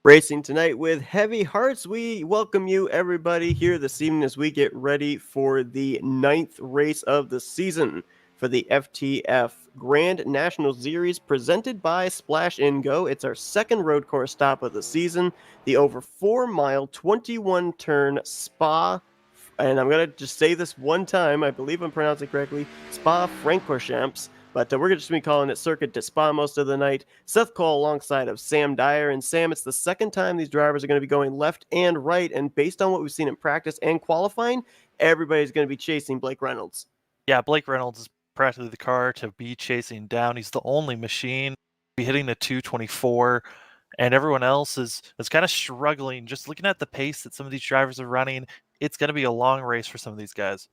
Racing tonight with heavy hearts. We welcome you, everybody, here this evening as we get ready for the ninth race of the season for the FTF Grand National Series presented by Splash and Go. It's our second road course stop of the season, the over 4-mile, 21 turn Spa. And I'm going to just say this one time. I believe I'm pronouncing it correctly. Spa Francorchamps. But we're just going to be calling it Circuit de Spa most of the night. Seth Cole alongside of Sam Dyer. And Sam, it's the second time these drivers are going to be going left and right. And based on what we've seen in practice and qualifying, everybody's going to be chasing Blake Reynolds. Yeah, Blake Reynolds is practically the car to be chasing down. He's the only machine be hitting the 224, and everyone else is kind of struggling. Just looking at the pace that some of these drivers are running, it's going to be a long race for some of these guys.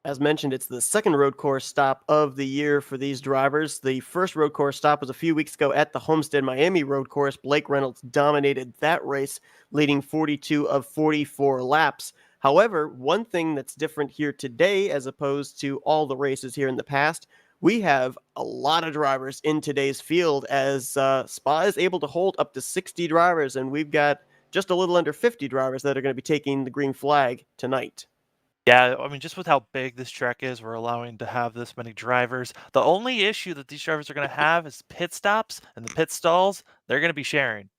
As mentioned, it's the second road course stop of the year for these drivers. The first road course stop was a few weeks ago at the Homestead Miami road course. Blake Reynolds dominated that race, leading 42 of 44 laps. However, one thing that's different here today, as opposed to all the races here in the past, we have a lot of drivers in today's field as Spa is able to hold up to 60 drivers, and we've got just a little under 50 drivers that are going to be taking the green flag tonight. Yeah, I mean, just with how big this track is, we're allowing to have this many drivers. The only issue that these drivers are going to have is pit stops and the pit stalls. They're going to be sharing.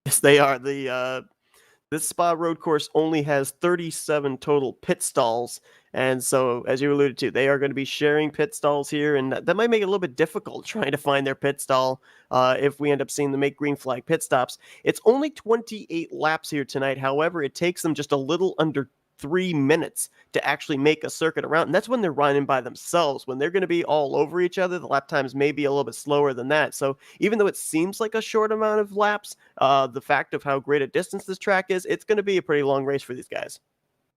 Yes, they are. This Spa road course only has 37 total pit stalls. And so, as you alluded to, they are going to be sharing pit stalls here. And that might make it a little bit difficult trying to find their pit stall if we end up seeing them make green flag pit stops. It's only 28 laps here tonight. However, it takes them just a little under 3 minutes to actually make a circuit around. And that's when they're running by themselves. When they're going to be all over each other, the lap times may be a little bit slower than that. So even though it seems like a short amount of laps, the fact of how great a distance this track is, it's going to be a pretty long race for these guys.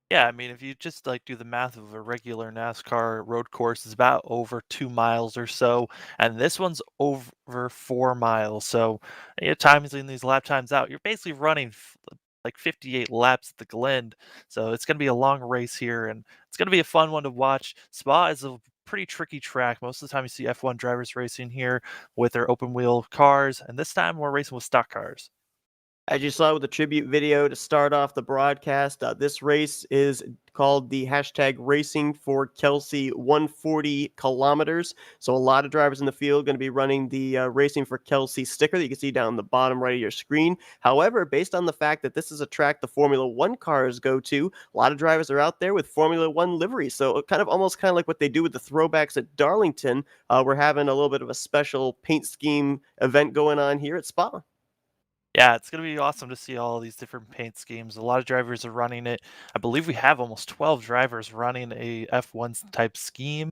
Yeah, I mean, if you just do the math of a regular NASCAR road course, it's about over 2 miles or so, and this one's over 4 miles. So, times in these lap times out, you're basically running like 58 laps at the Glen. So it's going to be a long race here, and it's going to be a fun one to watch. Spa is a pretty tricky track. Most of the time, you see F1 drivers racing here with their open wheel cars, and this time we're racing with stock cars. As you saw with the tribute video to start off the broadcast, this race is called the hashtag Racing for Kelsey 140 kilometers. So a lot of drivers in the field going to be running the Racing for Kelsey sticker that you can see down the bottom right of your screen. However, based on the fact that this is a track the Formula One cars go to, a lot of drivers are out there with Formula One livery. So almost like what they do with the throwbacks at Darlington. We're having a little bit of a special paint scheme event going on here at Spa. Yeah, it's going to be awesome to see all these different paint schemes. A lot of drivers are running it. I believe we have almost 12 drivers running a F1 type scheme.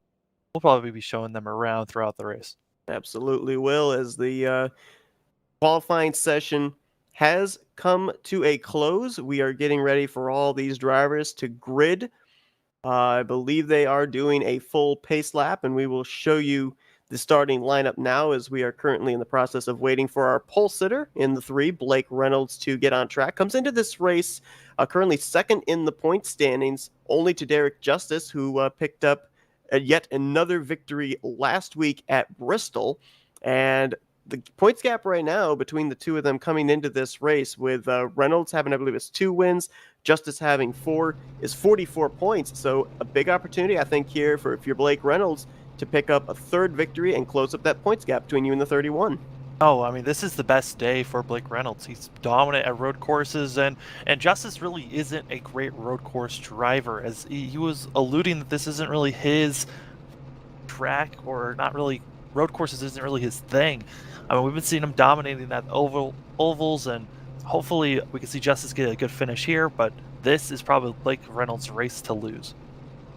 We'll probably be showing them around throughout the race. Absolutely will, as the qualifying session has come to a close. We are getting ready for all these drivers to grid. I believe they are doing a full pace lap, and we will show you the starting lineup now as we are currently in the process of waiting for our pole sitter in the 3, Blake Reynolds, to get on track. Comes into this race currently second in the point standings, only to Derek Justice, who picked up yet another victory last week at Bristol. And the points gap right now between the two of them coming into this race, with Reynolds having, I believe it's 2 wins, Justice having 4, is 44 points. So a big opportunity, I think, here for if you're Blake Reynolds to pick up a third victory and close up that points gap between you and the 31. Oh, I mean, this is the best day for Blake Reynolds. He's dominant at road courses, and Justice really isn't a great road course driver, as he was alluding that this isn't really his track, or not really, road courses isn't really his thing. I mean, we've been seeing him dominating that ovals, and hopefully we can see Justice get a good finish here, but this is probably Blake Reynolds' race to lose.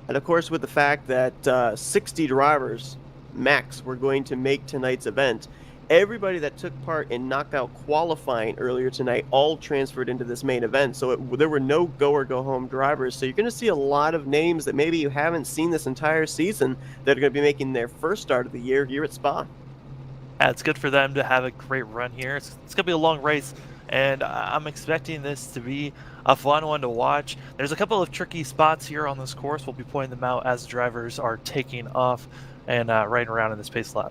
And of course, with the fact that 60 drivers max were going to make tonight's event, everybody that took part in knockout qualifying earlier tonight all transferred into this main event. So there were no go or go home drivers. So you're going to see a lot of names that maybe you haven't seen this entire season that are going to be making their first start of the year here at Spa. Yeah, it's good for them to have a great run here. It's going to be a long race, and I'm expecting this to be a fun one to watch. There's a couple of tricky spots here on this course. We'll be pointing them out as drivers are taking off and riding around in this pace lap.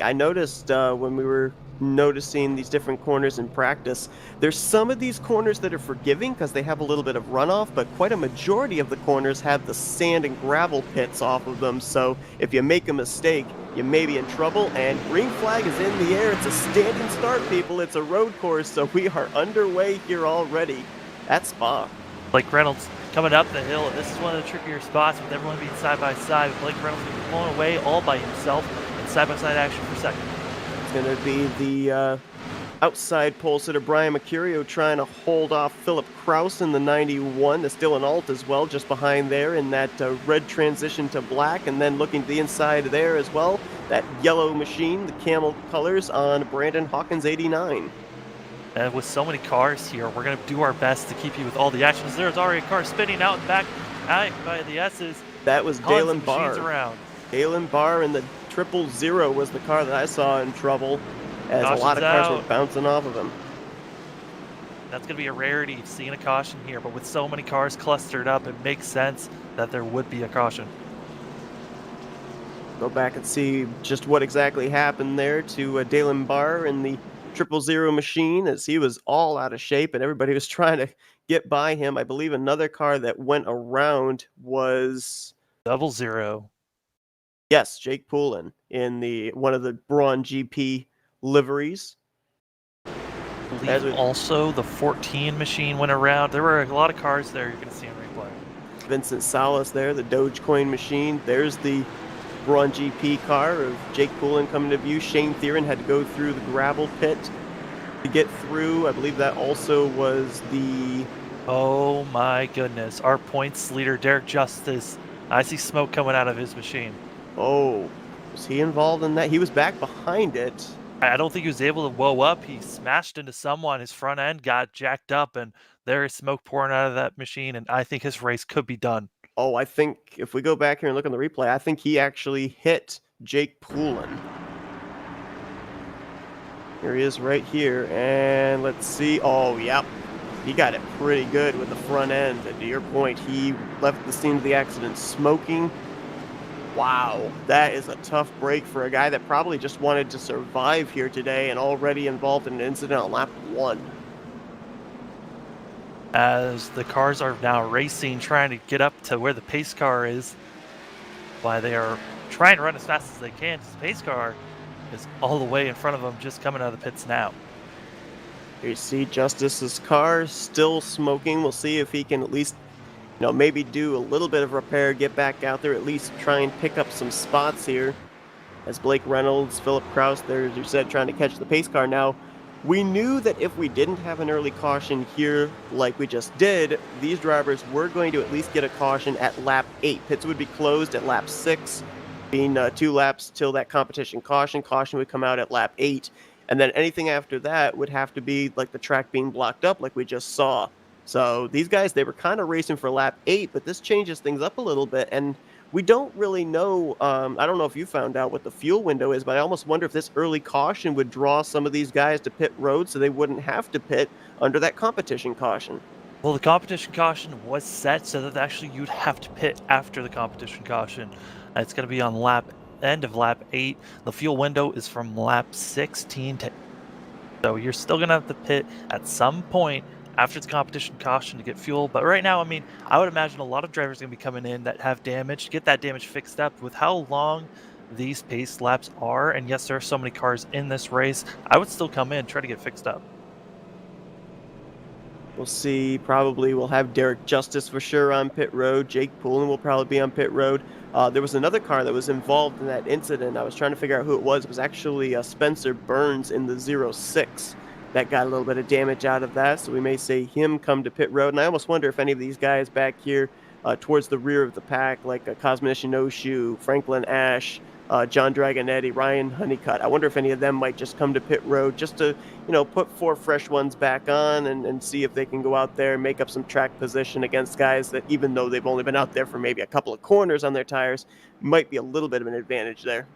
I noticed when we were noticing these different corners in practice. There's some of these corners that are forgiving because they have a little bit of runoff, but quite a majority of the corners have the sand and gravel pits off of them. So if you make a mistake, you may be in trouble. And green flag is in the air. It's a standing start, people. It's a road course, so we are underway here already at Spa. Blake Reynolds coming up the hill, and this is one of the trickier spots with everyone being side by side. Blake Reynolds being blown away all by himself in side by side action for second. It's going to be the outside pole sitter Brian Mercurio trying to hold off Philip Kraus in the 91. There's still an alt as well just behind there in that red transition to black, and then looking to the inside there as well, that yellow machine, the camel colors on Brandon Hawkins 89. And with so many cars here, we're going to do our best to keep you with all the actions. There's already a car spinning out and back by the S's. That was Dalen Barr. Around. Dalen Barr in the 000 was the car that I saw in trouble, as Caution's a lot of cars out. were bouncing off of him. That's going to be a rarity, seeing a caution here, but with so many cars clustered up, it makes sense that there would be a caution. Go back and see just what exactly happened there to Dalen Barr in the 000 machine, as he was all out of shape and everybody was trying to get by him. I believe another car that went around was 00. Yes, Jake Poulin in the one of the Braun GP liveries. Also, the 14 machine went around. There were a lot of cars there you're going to see in replay. Vincent Salas there, the Dogecoin machine. There's the Braun GP car of Jake Poulin coming to view. Shane Theron had to go through the gravel pit to get through. I believe that also was the... Oh my goodness. Our points leader, Derek Justice. I see smoke coming out of his machine. Oh, was he involved in that? He was back behind it. I don't think he was able to whoa up. He smashed into someone. His front end got jacked up, and there is smoke pouring out of that machine, and I think his race could be done. Oh, I think if we go back here and look on the replay, I think he actually hit Jake Poulin. Here he is right here, and let's see. Oh, yep. He got it pretty good with the front end. And to your point, he left the scene of the accident smoking. Wow, that is a tough break for a guy that probably just wanted to survive here today and already involved in an incident on lap 1. As the cars are now racing, trying to get up to where the pace car is, while they are trying to run as fast as they can, because the pace car is all the way in front of them, just coming out of the pits now. Here you see Justice's car still smoking. We'll see if he can at least, maybe do a little bit of repair, get back out there, at least try and pick up some spots here. As Blake Reynolds, Philip Kraus there, as you said, trying to catch the pace car. Now, we knew that if we didn't have an early caution here like we just did, these drivers were going to at least get a caution at lap 8. Pits would be closed at lap 6, being 2 laps till that competition caution. Caution would come out at lap 8. And then anything after that would have to be like the track being blocked up like we just saw. So these guys, they were kind of racing for lap 8, but this changes things up a little bit. And we don't really know, I don't know if you found out what the fuel window is, but I almost wonder if this early caution would draw some of these guys to pit road so they wouldn't have to pit under that competition caution. Well, the competition caution was set so that actually you'd have to pit after the competition caution. It's going to be on end of lap 8. The fuel window is from lap 16 to... So you're still going to have to pit at some point after the competition caution to get fuel. But right now, I would imagine a lot of drivers are going to be coming in that have damage, get that damage fixed up. With how long these pace laps are, and yes, there are so many cars in this race, I would still come in, try to get fixed up. We'll see. Probably we'll have Derek Justice for sure on pit road. Jake Poulin will probably be on pit road. There was another car that was involved in that incident. I was trying to figure out who it was. It was actually Spencer Burns in the 06. That got a little bit of damage out of that, so we may see him come to pit road. And I almost wonder if any of these guys back here towards the rear of the pack, like Cosmician Oshu, Franklin Ash, John Dragonetti, Ryan Honeycutt, I wonder if any of them might just come to pit road just to, put 4 fresh ones back on and see if they can go out there and make up some track position against guys that, even though they've only been out there for maybe a couple of corners on their tires, might be a little bit of an advantage there.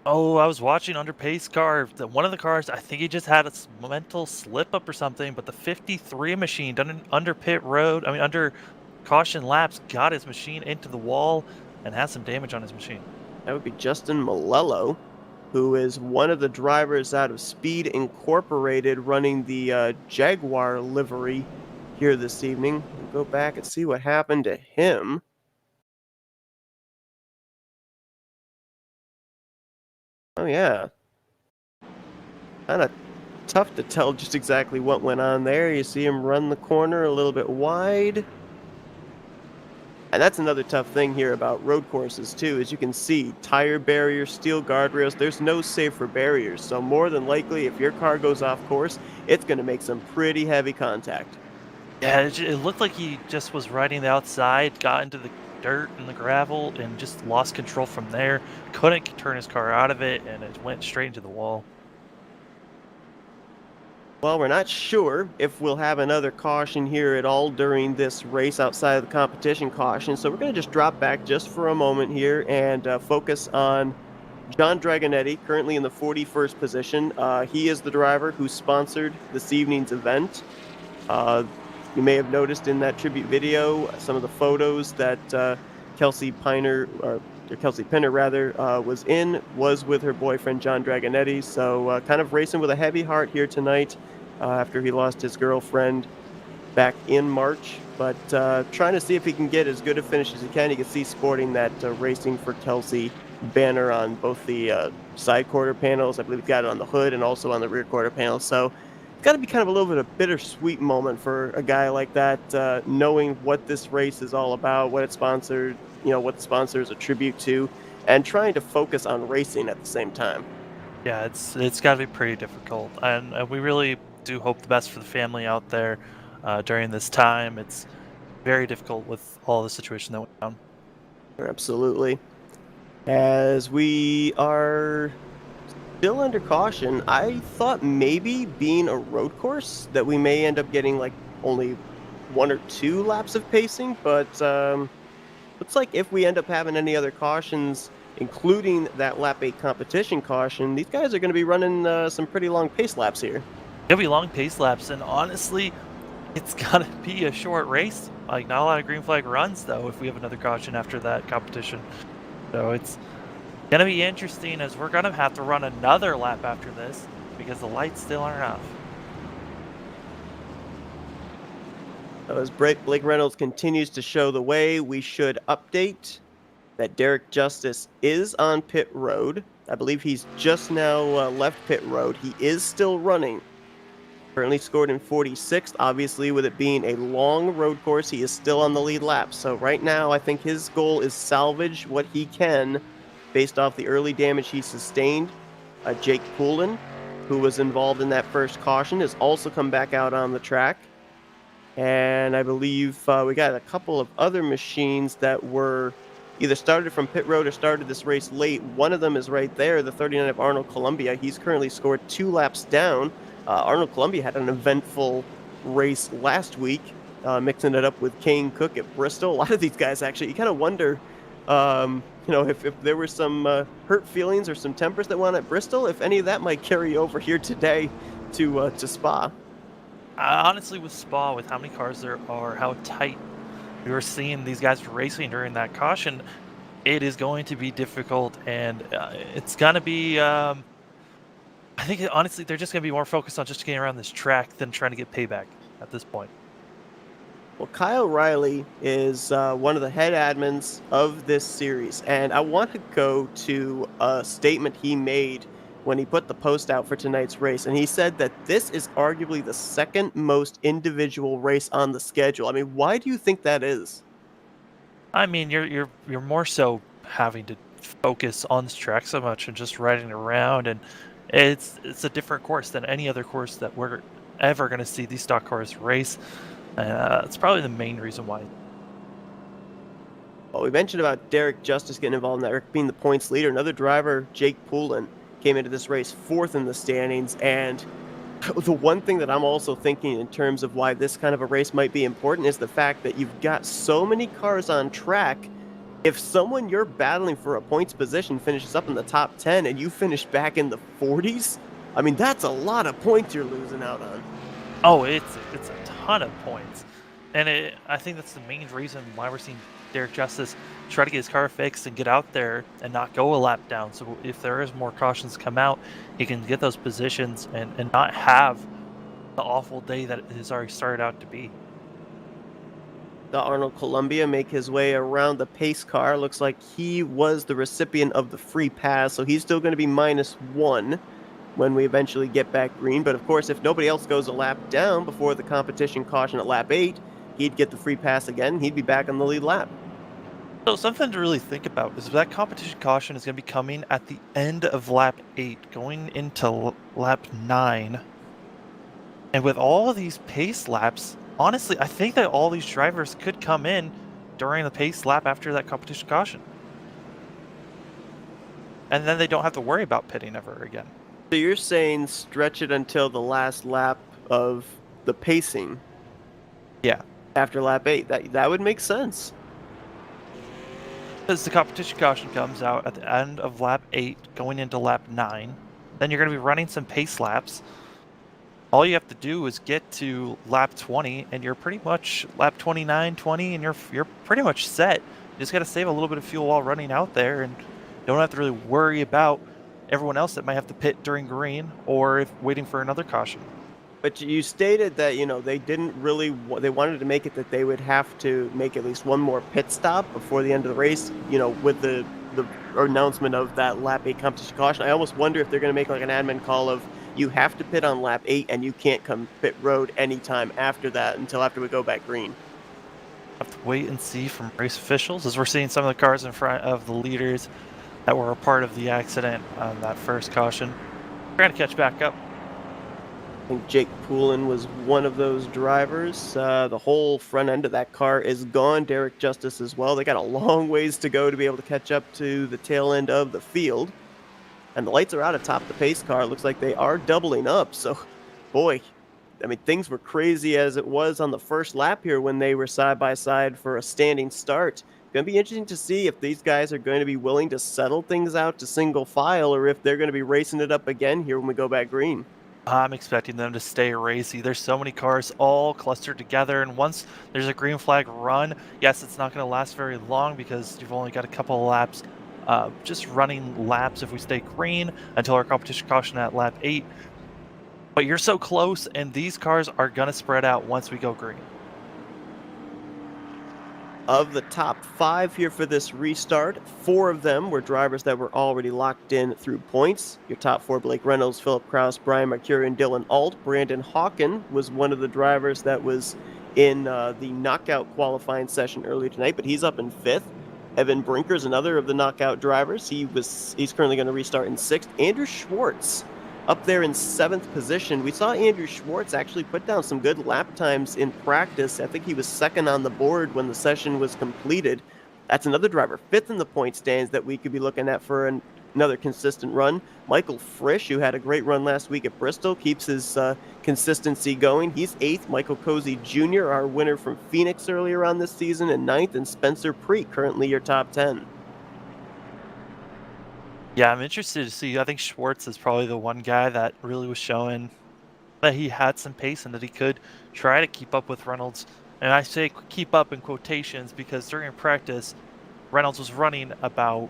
Oh, I was watching under pace car. One of the cars, I think he just had a mental slip up or something, but the 53 machine done under pit road, under caution laps, got his machine into the wall and has some damage on his machine. That would be Justin Malello. who is one of the drivers out of Speed Incorporated running the Jaguar livery here this evening. We'll go back and see what happened to him. Oh, yeah. Kind of tough to tell just exactly what went on there. You see him run the corner a little bit wide. And that's another tough thing here about road courses too, as you can see, tire barriers, steel guardrails, there's no safer barriers. So more than likely, if your car goes off course, it's going to make some pretty heavy contact. Yeah, it looked like he just was riding the outside, got into the dirt and the gravel, and just lost control from there. Couldn't turn his car out of it, and it went straight into the wall. Well, we're not sure if we'll have another caution here at all during this race outside of the competition caution, so we're going to just drop back just for a moment here and focus on John Dragonetti, currently in the 41st position. He is the driver who sponsored this evening's event. You may have noticed in that tribute video some of the photos that Kelsey Pinner was with her boyfriend John Dragonetti. So kind of racing with a heavy heart here tonight after he lost his girlfriend back in March. But trying to see if he can get as good a finish as he can. You can see sporting that Racing for Kelsey banner on both the side quarter panels. I believe he's got it on the hood and also on the rear quarter panel. So it's got to be kind of a little bit of bittersweet moment for a guy like that, knowing what this race is all about, what it's sponsored, what the sponsor is a tribute to, and trying to focus on racing at the same time. Yeah, it's got to be pretty difficult, and we really do hope the best for the family out there during this time. It's very difficult with all the situation that went down. Absolutely. As we are still under caution, I thought maybe being a road course that we may end up getting like only 1 or 2 laps of pacing, but looks like if we end up having any other cautions, including that lap 8 competition caution, these guys are going to be running some pretty long pace laps here. It'll be long pace laps, and honestly, it's gonna be a short race. Like, not a lot of green flag runs though if we have another caution after that competition. So it's gonna be interesting, as we're gonna have to run another lap after this because the lights still aren't off. As Blake Reynolds continues to show the way, we should update that Derek Justice is on pit road. I believe he's just now left pit road. He is still running. Currently scored in 46th. Obviously, with it being a long road course, he is still on the lead lap. So right now, I think his goal is salvage what he can based off the early damage he sustained. Jake Poulin, who was involved in that first caution, has also come back out on the track. And I believe we got a couple of other machines that were either started from pit road or started this race late. One of them is right there, the 39 of Arnold Columbia. He's currently scored 2 laps down. Arnold Columbia had an eventful race last week, mixing it up with Kane Cook at Bristol. A lot of these guys, actually, you kind of wonder, if there were some hurt feelings or some tempers that went at Bristol, if any of that might carry over here today to Spa. Honestly, with Spa, with how many cars there are, how tight we were seeing these guys racing during that caution, it is going to be difficult, and it's going to be... I think, honestly, they're just going to be more focused on just getting around this track than trying to get payback at this point. Well, Kyle Riley is one of the head admins of this series, and I want to go to a statement he made when he put the post out for tonight's race, and he said that this is arguably the second most individual race on the schedule. I mean, why do you think that is? I mean, you're more so having to focus on this track so much and just riding around, and it's a different course than any other course that we're ever going to see these stock cars race. It's probably the main reason why. Well, we mentioned about Derek Justice getting involved in that, being the points leader. Another driver, Jake Poulin, came into this race 4th in the standings. And the one thing that I'm also thinking in terms of why this kind of a race might be important is the fact that you've got so many cars on track. If someone you're battling for a points position finishes up in the top 10 and you finish back in the 40s, I mean, that's a lot of points you're losing out on. Oh, it's a ton of points. And I think that's the main reason why we're seeing Derek Justice try to get his car fixed and get out there and not go a lap down. So if there is more cautions come out, he can get those positions and not have the awful day that it has already started out to be. The Arnold Columbia make his way around the pace car. Looks like he was the recipient of the free pass, so he's still going to be -1 when we eventually get back green. But of course, if nobody else goes a lap down before the competition caution at lap 8, he'd get the free pass again. He'd be back on the lead lap. So something to really think about is that competition caution is going to be coming at the end of lap 8, going into lap 9. And with all of these pace laps, honestly, I think that all these drivers could come in during the pace lap after that competition caution. And then they don't have to worry about pitting ever again. So you're saying stretch it until the last lap of the pacing Yeah. after lap 8. That would make sense. Because the competition caution comes out at the end of lap 8, going into lap 9. Then you're going to be running some pace laps. All you have to do is get to lap 20, and you're pretty much lap 29, 20, and you're pretty much set. You just got to save a little bit of fuel while running out there, and don't have to really worry about everyone else that might have to pit during green or if waiting for another caution. But you stated that, they didn't really they wanted to make it that they would have to make at least one more pit stop before the end of the race, with the announcement of that lap 8 competition caution. I almost wonder if they're going to make like an admin call of you have to pit on lap 8 and you can't come pit road anytime after that until after we go back green. Have to wait and see from race officials, as we're seeing some of the cars in front of the leaders that were a part of the accident on that first caution. We're going to catch back up. I think Jake Poulin was one of those drivers. The whole front end of that car is gone. Derek Justice as well. They got a long ways to go to be able to catch up to the tail end of the field. And the lights are out atop the pace car. Looks like they are doubling up. So, boy, things were crazy as it was on the first lap here when they were side by side for a standing start. Going to be interesting to see if these guys are going to be willing to settle things out to single file or if they're going to be racing it up again here when we go back green. I'm expecting them to stay racy. There's so many cars all clustered together, and once there's a green flag run, yes, it's not going to last very long because you've only got a couple of laps, just running laps if we stay green until our competition caution at lap 8. But you're so close, and these cars are going to spread out once we go green. Of the top 5 here for this restart, 4 of them were drivers that were already locked in through points. Your top 4, Blake Reynolds, Philip Kraus, Brian Mercurian, Dylan Alt. Brandon Hawken was one of the drivers that was in the knockout qualifying session earlier tonight, but he's up in 5th. Evan Brinker's another of the knockout drivers. He's currently going to restart in 6th. Andrew Schwartz up there in 7th position. We saw Andrew Schwartz actually put down some good lap times in practice. I think he was 2nd on the board when the session was completed. That's another driver, 5th in the point stands that we could be looking at for another consistent run. Michael Frisch, who had a great run last week at Bristol, keeps his consistency going. He's 8th. Michael Cozy Jr., our winner from Phoenix earlier on this season, in 9th. And Spencer Preet, currently your top 10. Yeah, I'm interested to see. I think Schwartz is probably the one guy that really was showing that he had some pace and that he could try to keep up with Reynolds. And I say keep up in quotations because during practice, Reynolds was running about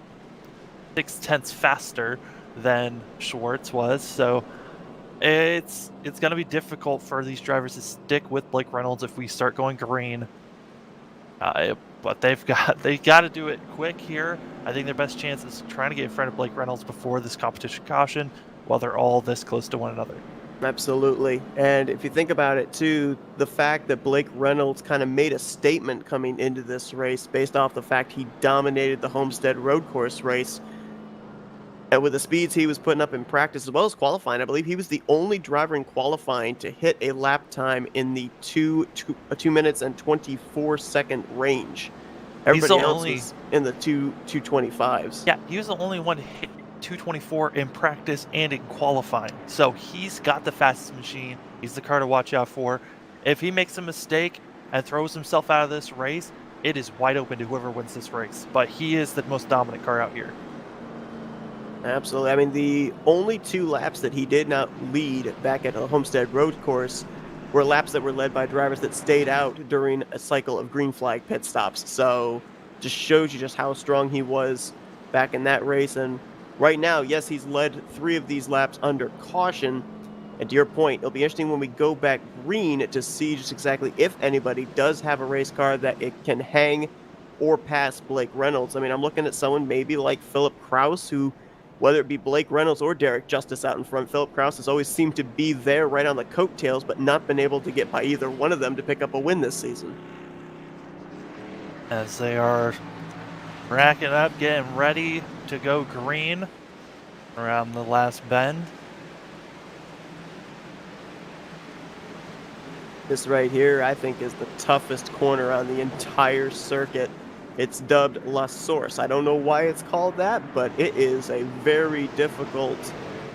0.6 faster than Schwartz was. So it's going to be difficult for these drivers to stick with Blake Reynolds if we start going green. But they got to do it quick here. I think their best chance is trying to get in front of Blake Reynolds before this competition caution while they're all this close to one another. Absolutely. And if you think about it too, the fact that Blake Reynolds kind of made a statement coming into this race based off the fact he dominated the Homestead road course race. And with the speeds he was putting up in practice as well as qualifying, I believe he was the only driver in qualifying to hit a lap time in the 2 minutes and 24 second range. Everybody else was in the 2:25s. Yeah, he was the only one to hit 2:24 in practice and in qualifying. So he's got the fastest machine. He's the car to watch out for. If he makes a mistake and throws himself out of this race, it is wide open to whoever wins this race. But he is the most dominant car out here. Absolutely. The only 2 laps that he did not lead back at the Homestead road course were laps that were led by drivers that stayed out during a cycle of green flag pit stops. So just shows you just how strong he was back in that race. And right now, yes, he's led 3 of these laps under caution. And to your point, it'll be interesting when we go back green to see just exactly if anybody does have a race car that it can hang or pass Blake Reynolds. I mean, I'm looking at someone maybe like Philip Kraus, who, whether it be Blake Reynolds or Derek Justice out in front, Philip Kraus has always seemed to be there right on the coattails, but not been able to get by either one of them to pick up a win this season. As they are racking up, getting ready to go green around the last bend. This right here, I think, is the toughest corner on the entire circuit. It's dubbed La Source. I don't know why it's called that, but it is a very difficult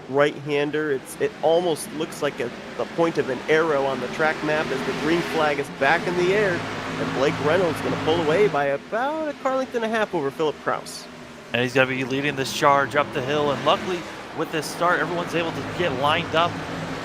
right-hander. It almost looks like the point of an arrow on the track map as the green flag is back in the air, and Blake Reynolds going to pull away by about a car length and a half over Philip Kraus. And he's going to be leading this charge up the hill, and luckily with this start, everyone's able to get lined up,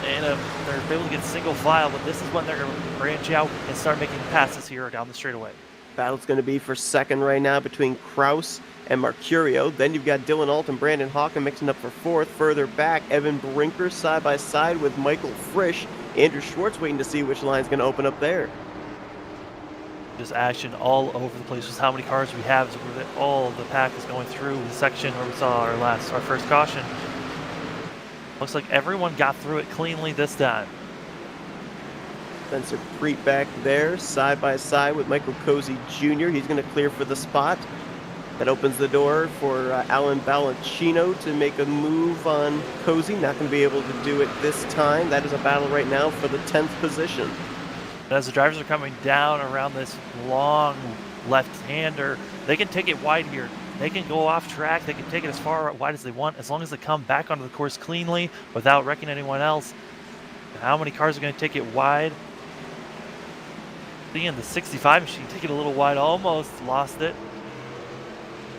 and they're able to get single file, but this is when they're going to branch out and start making passes here down the straightaway. Battle's going to be for second right now between Kraus and Mercurio. Then you've got Dylan Alt and Brandon Hawken mixing up for fourth. Further back, Evan Brinker side by side with Michael Frisch. Andrew Schwartz waiting to see which line's going to open up there. Just action all over the place. Just how many cars we have. All of the pack is going through the section where we saw our first caution. Looks like everyone got through it cleanly this time. Spencer Preet back there, side by side with Michael Cozy Jr. He's going to clear for the spot. That opens the door for Alan Balancino to make a move on Cozy. Not going to be able to do it this time. That is a battle right now for the 10th position. As the drivers are coming down around this long left-hander, they can take it wide here. They can go off track. They can take it as far wide as they want, as long as they come back onto the course cleanly without wrecking anyone else. How many cars are going to take it wide? Seeing the 65 machine take it a little wide, almost lost it.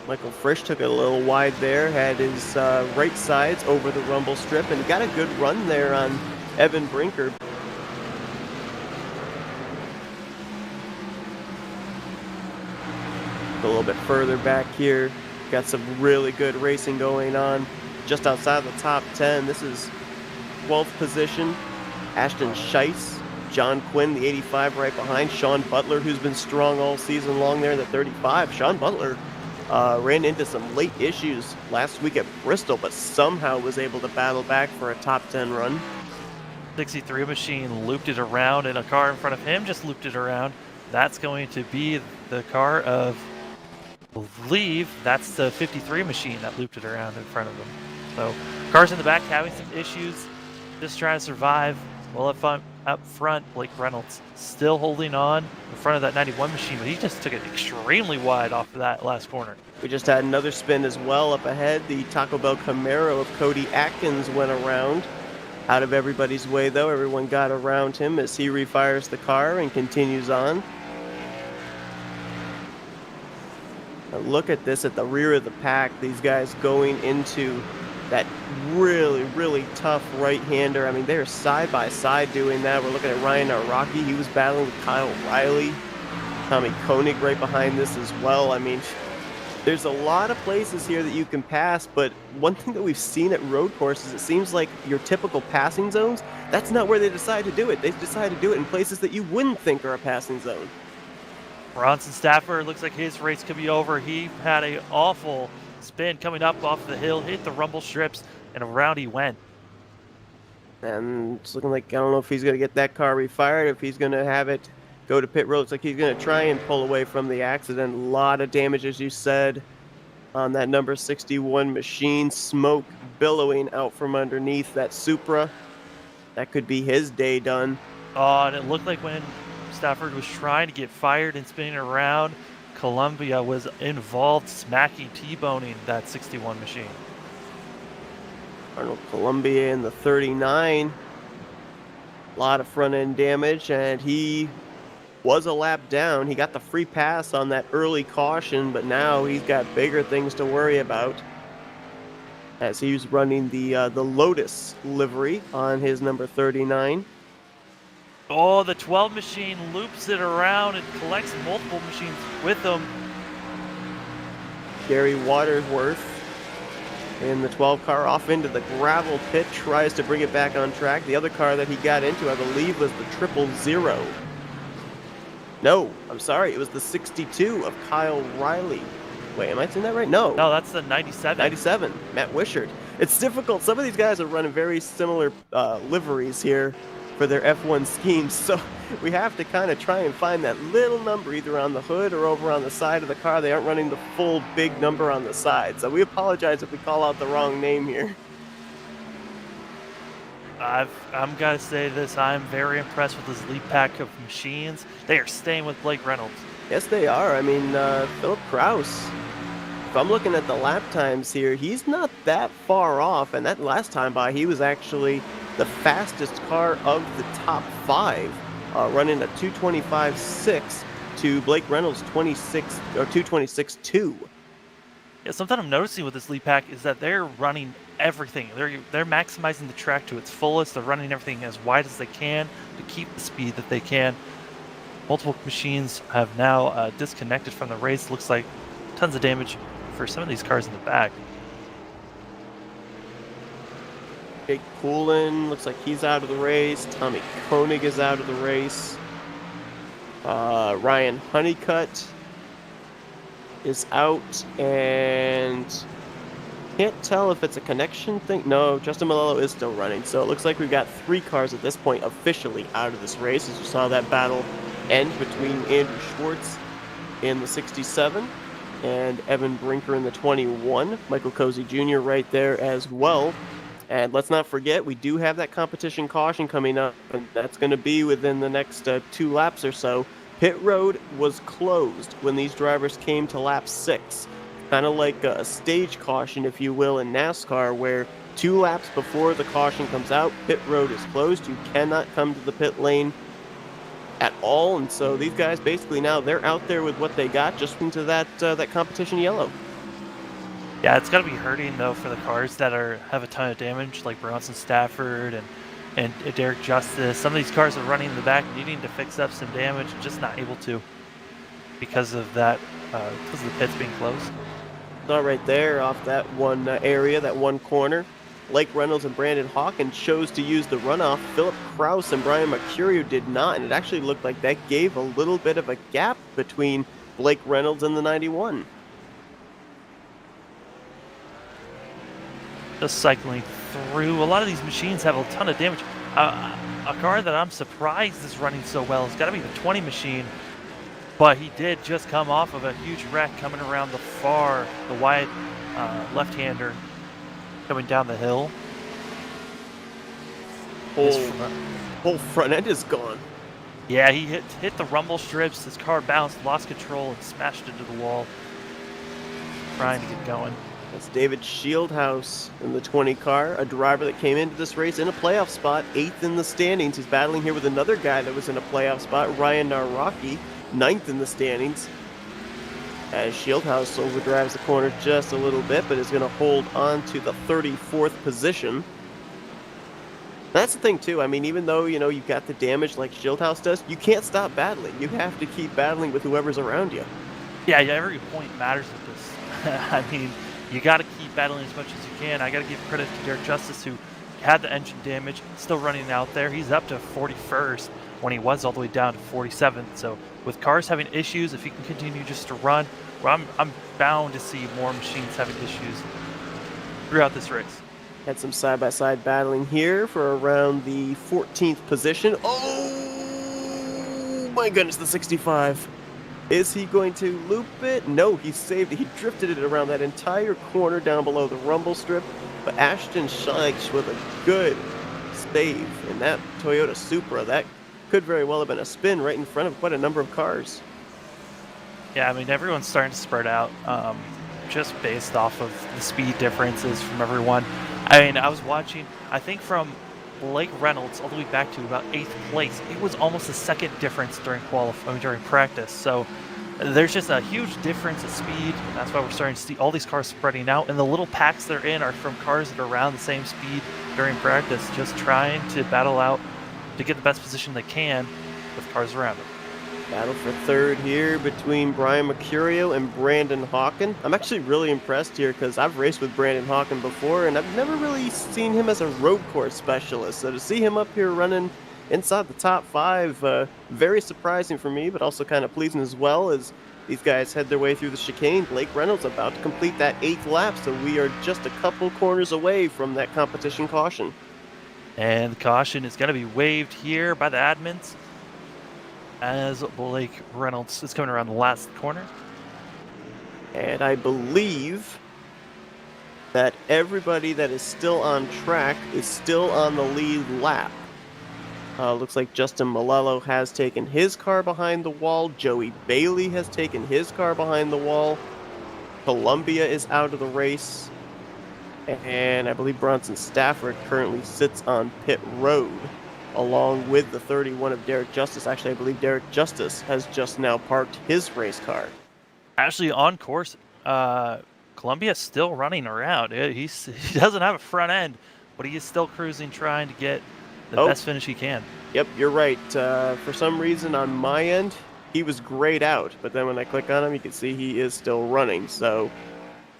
Michael Frisch took it a little wide there, had his right sides over the rumble strip, and got a good run there on Evan Brinker. A little bit further back here, got some really good racing going on just outside the top 10. This is 12th position, Ashton Scheiss, John Quinn, the 85 right behind, Sean Butler, who's been strong all season long there in the 35. Sean Butler ran into some late issues last week at Bristol, but somehow was able to battle back for a top 10 run. 63 machine looped it around, and a car in front of him just looped it around. That's going to be the car of, I believe, that's the 53 machine that looped it around in front of them. So cars in the back having some issues, just trying to survive. Well, up front, Blake Reynolds still holding on in front of that 91 machine, but he just took it extremely wide off of that last corner. We just had another spin as well up ahead. The Taco Bell Camaro of Cody Atkins went around. Out of everybody's way, though. Everyone got around him as he refires the car and continues on. Now look at this at the rear of the pack. These guys going into that really, really tough right-hander. I mean, they're side by side doing that. We're looking at Ryan Araki. He was battling with Kyle Riley. Tommy Koenig right behind this as well. I mean, there's a lot of places here that you can pass, but one thing that we've seen at road courses, it seems like your typical passing zones, that's not where they decide to do it. They decide to do it in places that you wouldn't think are a passing zone. Bronson Stafford looks like his race could be over. He had an awful spin coming up off the hill, hit the rumble strips, and around he went. And it's looking like, I don't know if he's going to get that car refired, if he's going to have it go to pit road. Looks like he's going to try and pull away from the accident. A lot of damage, as you said, on that number 61 machine. Smoke billowing out from underneath that Supra. That could be his day done. Oh, and it looked like when Stafford was trying to get fired and spinning around, Columbia was involved, smacking, T-boning that 61 machine. Arnold Columbia in the 39. A lot of front-end damage, and he was a lap down. He got the free pass on that early caution, but now he's got bigger things to worry about as he was running the Lotus livery on his number 39. Oh, the 12 machine loops it around and collects multiple machines with them. Gary Waterworth in the 12 car off into the gravel pit, tries to bring it back on track. The other car that he got into, I believe, was the 000. No, I'm sorry, it was the 62 of Kyle Riley. Wait, am I saying that right? No. No, that's the 97. 97, Matt Wishart. It's difficult. Some of these guys are running very similar liveries here for their F1 schemes, so we have to kind of try and find that little number either on the hood or over on the side of the car. They aren't running the full big number on the side, so we apologize if we call out the wrong name here. I'm gonna say this. I'm very impressed with this lead pack of machines. They are staying with Blake Reynolds. Yes, they are. I mean, Philip Kraus, if I'm looking at the lap times here, he's not that far off. And that last time by, he was actually the fastest car of the top 5, running a 2:25.6 to Blake Reynolds 26 or 2:26.2. Yeah, something I'm noticing with this lead pack is that they're running everything. They're maximizing the track to its fullest. They're running everything as wide as they can to keep the speed that they can. Multiple machines have now disconnected from the race. Looks like tons of damage for some of these cars in the back. Jake Poulin looks like he's out of the race. Tommy Koenig is out of the race. Ryan Honeycutt is out, and can't tell if it's a connection thing. No, Justin Malello is still running, so it looks like we've got 3 cars at this point officially out of this race, as you saw that battle end between Andrew Schwartz in the 67 and Evan Brinker in the 21. Michael Cozy Jr. right there as well. And let's not forget, we do have that competition caution coming up, and that's going to be within the next 2 laps or so. Pit road was closed when these drivers came to lap 6. Kind of like a stage caution, if you will, in NASCAR, where 2 laps before the caution comes out, pit road is closed. You cannot come to the pit lane at all. And so these guys basically now they're out there with what they got just into that competition yellow. Yeah, it's got to be hurting though for the cars that have a ton of damage, like Bronson Stafford and Derek Justice. Some of these cars are running in the back, needing to fix up some damage, and just not able to because of that, because of the pits being closed. Saw right there off that one area, that one corner. Blake Reynolds and Brandon Hawkins chose to use the runoff. Philip Kraus and Brian Mercurio did not, and it actually looked like that gave a little bit of a gap between Blake Reynolds and the 91. Just cycling through. A lot of these machines have a ton of damage. A car that I'm surprised is running so well has got to be the 20 machine, but he did just come off of a huge wreck coming around the wide left-hander coming down the hill. Whole front end is gone. Yeah, he hit the rumble strips. His car bounced, lost control, and smashed into the wall, trying to get going. That's David Shieldhouse in the 20 car, a driver that came into this race in a playoff spot, 8th in the standings. He's battling here with another guy that was in a playoff spot, Ryan Naraki, 9th in the standings. As Shieldhouse overdrives the corner just a little bit, but is going to hold on to the 34th position. That's the thing, too. I mean, even though, you've got the damage like Shieldhouse does, you can't stop battling. You have to keep battling with whoever's around you. Yeah, every point matters with this. I mean, you got to keep battling as much as you can. I got to give credit to Derek Justice, who had the engine damage, still running out there. He's up to 41st when he was all the way down to 47th. So with cars having issues, if he can continue just to run, well, I'm bound to see more machines having issues throughout this race. Had some side-by-side battling here for around the 14th position. Oh my goodness, the 65. Is he going to loop it? No, he saved it. He drifted it around that entire corner down below the rumble strip. But Ashton Scheich with a good save in that Toyota Supra. That could very well have been a spin right in front of quite a number of cars. Yeah, I mean, everyone's starting to spread out just based off of the speed differences from everyone. I mean, I was watching, I think from Blake Reynolds all the way back to about 8th place, it was almost a second difference during practice. So there's just a huge difference in speed. That's why we're starting to see all these cars spreading out, and the little packs they're in are from cars that are around the same speed during practice, just trying to battle out to get the best position they can with cars around them. Battle for third here between Brian Mercurio and Brandon Hawken. I'm actually really impressed here because I've raced with Brandon Hawken before, and I've never really seen him as a road course specialist. So to see him up here running inside the top five, very surprising for me, but also kind of pleasing as well as these guys head their way through the chicane. Blake Reynolds about to complete that 8th lap, so we are just a couple corners away from that competition caution. And the caution is going to be waived here by the admins as Blake Reynolds is coming around the last corner. And I believe that everybody that is still on track is still on the lead lap. Looks like Justin Malello has taken his car behind the wall. Joey Bailey has taken his car behind the wall. Columbia is out of the race. And I believe Bronson Stafford currently sits on pit road, along with the 31 of Derek Justice. Actually, I believe Derek Justice has just now parked his race car. Actually, on course, Columbia's still running around. He doesn't have a front end, but he is still cruising, trying to get the best finish he can. Yep, you're right. For some reason on my end, he was grayed out, but then when I click on him, you can see he is still running. So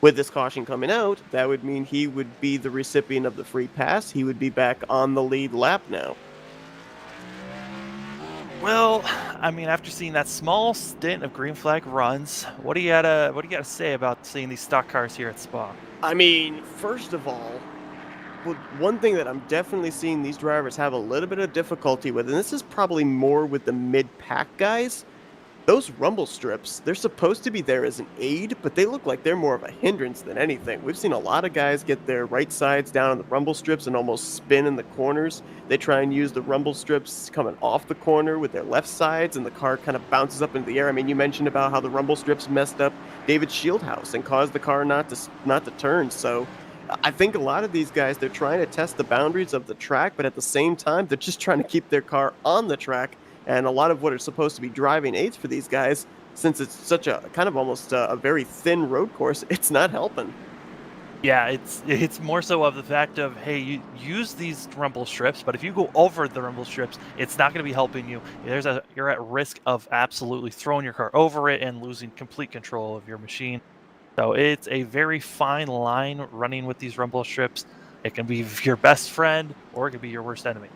with this caution coming out, that would mean he would be the recipient of the free pass. He would be back on the lead lap now. Well, I mean, after seeing that small stint of green flag runs, what do you gotta say about seeing these stock cars here at Spa? I mean, first of all, one thing that I'm definitely seeing these drivers have a little bit of difficulty with, and this is probably more with the mid-pack guys, those rumble strips, they're supposed to be there as an aid, but they look like they're more of a hindrance than anything. We've seen a lot of guys get their right sides down on the rumble strips and almost spin in the corners. They try and use the rumble strips coming off the corner with their left sides, and the car kind of bounces up into the air. I mean, you mentioned about how the rumble strips messed up David Shieldhouse and caused the car not to turn. So I think a lot of these guys, they're trying to test the boundaries of the track, but at the same time, they're just trying to keep their car on the track. And a lot of what are supposed to be driving aids for these guys, since it's such a kind of almost a very thin road course, it's not helping. Yeah, it's more so of the fact of, hey, you use these rumble strips, but if you go over the rumble strips, it's not going to be helping you. You're at risk of absolutely throwing your car over it and losing complete control of your machine. So it's a very fine line running with these rumble strips. It can be your best friend or it can be your worst enemy.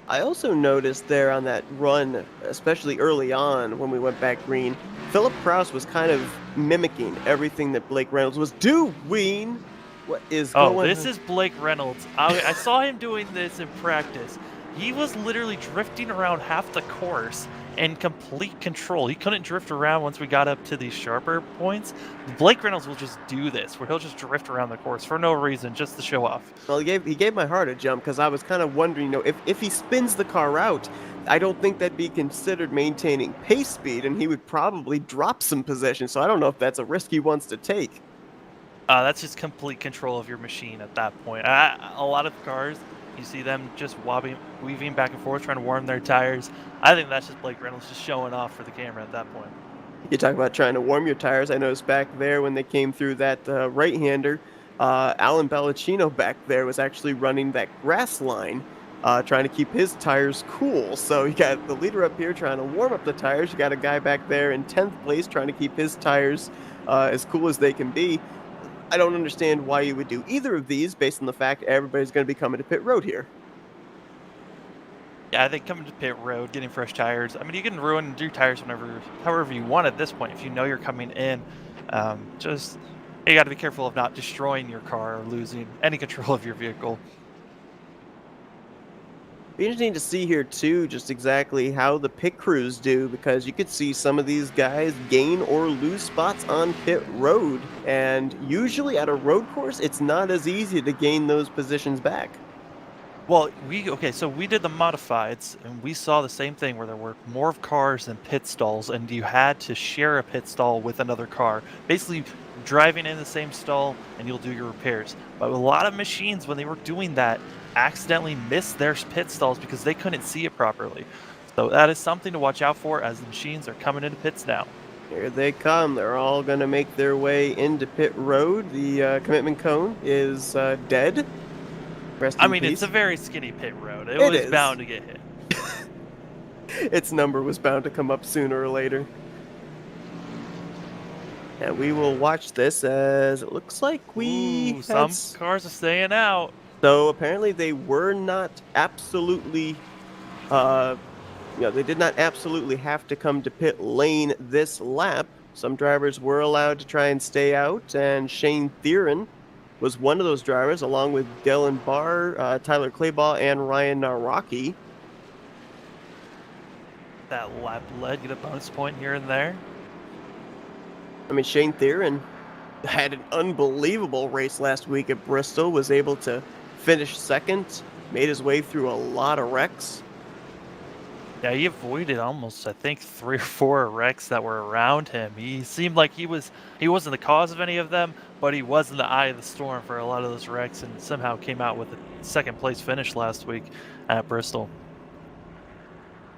I also noticed there on that run, especially early on when we went back green, Philip Kraus was kind of mimicking everything that Blake Reynolds was doing. What is going on? Oh, this is Blake Reynolds. I saw him doing this in practice. He was literally drifting around half the course in complete control. He couldn't drift around once we got up to these sharper points. Blake Reynolds will just do this, where he'll just drift around the course for no reason, just to show off. Well, he gave my heart a jump because I was kind of wondering, if he spins the car out, I don't think that'd be considered maintaining pace speed, and he would probably drop some position. So I don't know if that's a risk he wants to take. That's just complete control of your machine at that point. A lot of cars, you see them just weaving back and forth, trying to warm their tires. I think that's just Blake Reynolds just showing off for the camera at that point. You talk about trying to warm your tires. I noticed back there when they came through that right-hander, Alan Bellacino back there was actually running that grass line, trying to keep his tires cool. So you got the leader up here trying to warm up the tires. You got a guy back there in 10th place trying to keep his tires as cool as they can be. I don't understand why you would do either of these based on the fact everybody's going to be coming to pit road here. Yeah, I think coming to pit road, getting fresh tires. I mean, you can ruin your tires however you want at this point. If you know you're coming in, just you got to be careful of not destroying your car or losing any control of your vehicle. Be interesting to see here too, just exactly how the pit crews do, because you could see some of these guys gain or lose spots on pit road, and usually at a road course, it's not as easy to gain those positions back. Well, so we did the modifieds, and we saw the same thing where there were more cars than pit stalls, and you had to share a pit stall with another car. Basically, driving in the same stall, and you'll do your repairs. But a lot of machines, when they were doing that, accidentally missed their pit stalls because they couldn't see it properly. So that is something to watch out for as the machines are coming into pits now. Here they come. They're all going to make their way into pit road. The commitment cone is dead. I mean, it's a very skinny pit road. It was bound to get hit. Its number was bound to come up sooner or later. And we will watch this as it looks like we Ooh, had. some cars are staying out. So apparently they were not absolutely, uh, they did not absolutely have to come to pit lane this lap. Some drivers were allowed to try and stay out, and Shane Theron was one of those drivers, along with Dylan Barr, Tyler Clayball, and Ryan Naraki. That lap led, get a bonus point here and there. I mean, Shane Theron had an unbelievable race last week at Bristol, was able to finish second, made his way through a lot of wrecks. Yeah, he avoided almost, I think, 3 or 4 wrecks that were around him. He seemed like he wasn't the cause of any of them, but he was in the eye of the storm for a lot of those wrecks, and somehow came out with a second place finish last week at Bristol.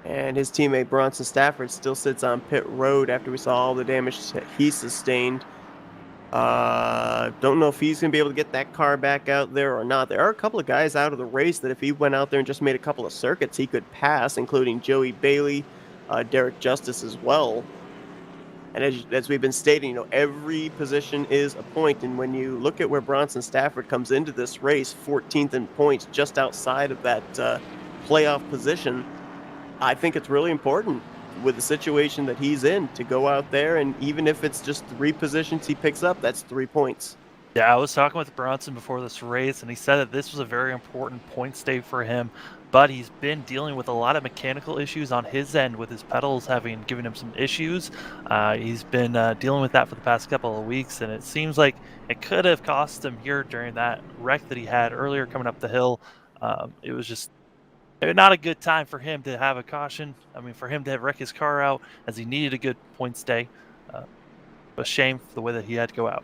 And his teammate Bronson Stafford still sits on pit road after we saw all the damage that he sustained. Don't know if he's going to be able to get that car back out there or not. There are a couple of guys out of the race that if he went out there and just made a couple of circuits, he could pass, including Joey Bailey, Derek Justice as well. And as we've been stating, every position is a point. And when you look at where Bronson Stafford comes into this race, 14th in points, just outside of that playoff position, I think it's really important with the situation that he's in to go out there, and even if it's just 3 positions he picks up, that's 3 points. Yeah, I was talking with Bronson before this race, and he said that this was a very important points day for him, but he's been dealing with a lot of mechanical issues on his end with his pedals having given him some issues. He's been dealing with that for the past couple of weeks, and it seems like it could have cost him here during that wreck that he had earlier coming up the hill. It was just not a good time for him to have a caution. I mean, for him to wreck his car out as he needed a good points day. A shame for the way that he had to go out.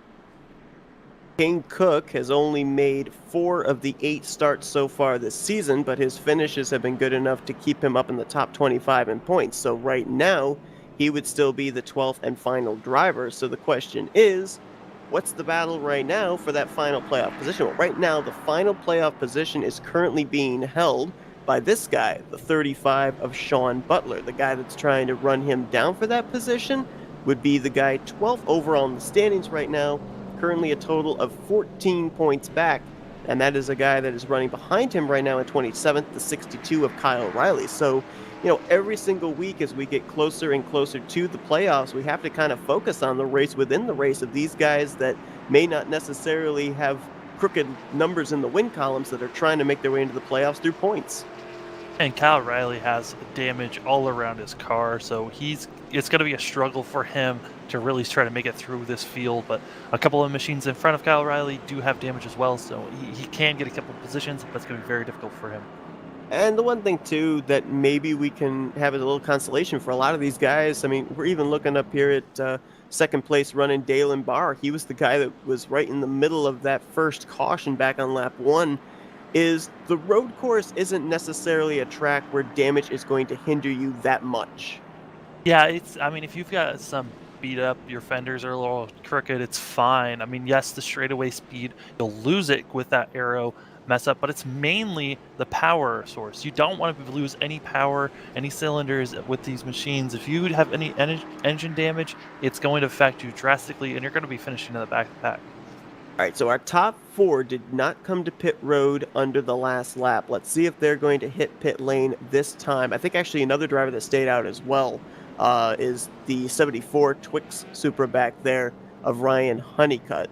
King Cook has only made 4 of the 8 starts so far this season, but his finishes have been good enough to keep him up in the top 25 in points. So right now, he would still be the 12th and final driver. So the question is, what's the battle right now for that final playoff position? Well, right now, the final playoff position is currently being held by this guy, the 35 of Sean Butler. The guy that's trying to run him down for that position would be the guy 12th overall in the standings right now, currently a total of 14 points back, and that is a guy that is running behind him right now at 27th, the 62 of Kyle Riley. So, every single week as we get closer and closer to the playoffs, we have to kind of focus on the race within the race of these guys that may not necessarily have crooked numbers in the win columns that are trying to make their way into the playoffs through points. And Kyle Riley has damage all around his car, so it's going to be a struggle for him to really try to make it through this field. But a couple of machines in front of Kyle Riley do have damage as well, so he can get a couple of positions, but it's going to be very difficult for him. And the one thing, too, that maybe we can have as a little consolation for a lot of these guys, I mean, we're even looking up here at second place running Dalen Barr. He was the guy that was right in the middle of that first caution back on lap 1. Is the road course isn't necessarily a track where damage is going to hinder you that much. Yeah, if you've got some beat up, your fenders are a little crooked, it's fine. I mean, yes, the straightaway speed, you'll lose it with that aero mess up, but it's mainly the power source. You don't want to lose any power, any cylinders with these machines. If you have any engine damage, it's going to affect you drastically, and you're going to be finishing in the back of the pack. All right, so our top 4 did not come to pit road under the last lap. Let's see if they're going to hit pit lane this time. I think actually another driver that stayed out as well is the 74 Twix Supra back there of Ryan Honeycutt.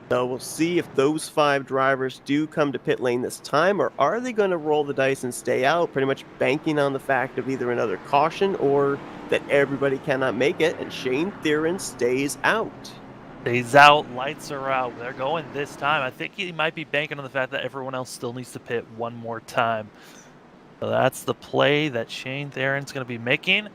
So we'll see if those 5 drivers do come to pit lane this time, or are they going to roll the dice and stay out, pretty much banking on the fact of either another caution or that everybody cannot make it, and Shane Theron stays out. Stays out, lights are out. They're going this time. I think he might be banking on the fact that everyone else still needs to pit one more time. So that's the play that Shane Theron's going to be making.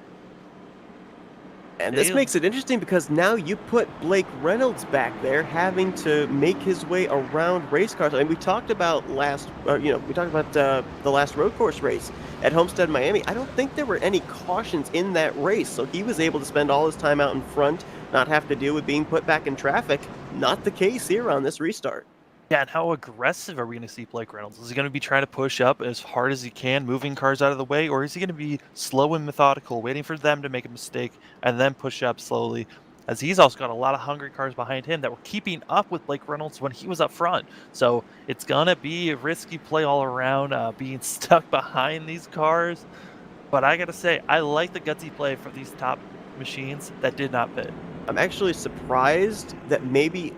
And this makes it interesting because now you put Blake Reynolds back there having to make his way around race cars. I mean, we talked about the last road course race at Homestead, Miami. I don't think there were any cautions in that race, so he was able to spend all his time out in front, not have to deal with being put back in traffic. Not the case here on this restart. Yeah, and how aggressive are we going to see Blake Reynolds? Is he going to be trying to push up as hard as he can, moving cars out of the way, or is he going to be slow and methodical, waiting for them to make a mistake and then push up slowly? As he's also got a lot of hungry cars behind him that were keeping up with Blake Reynolds when he was up front. So it's going to be a risky play all around, being stuck behind these cars. But I got to say, I like the gutsy play for these top machines that did not pit. I'm actually surprised that maybe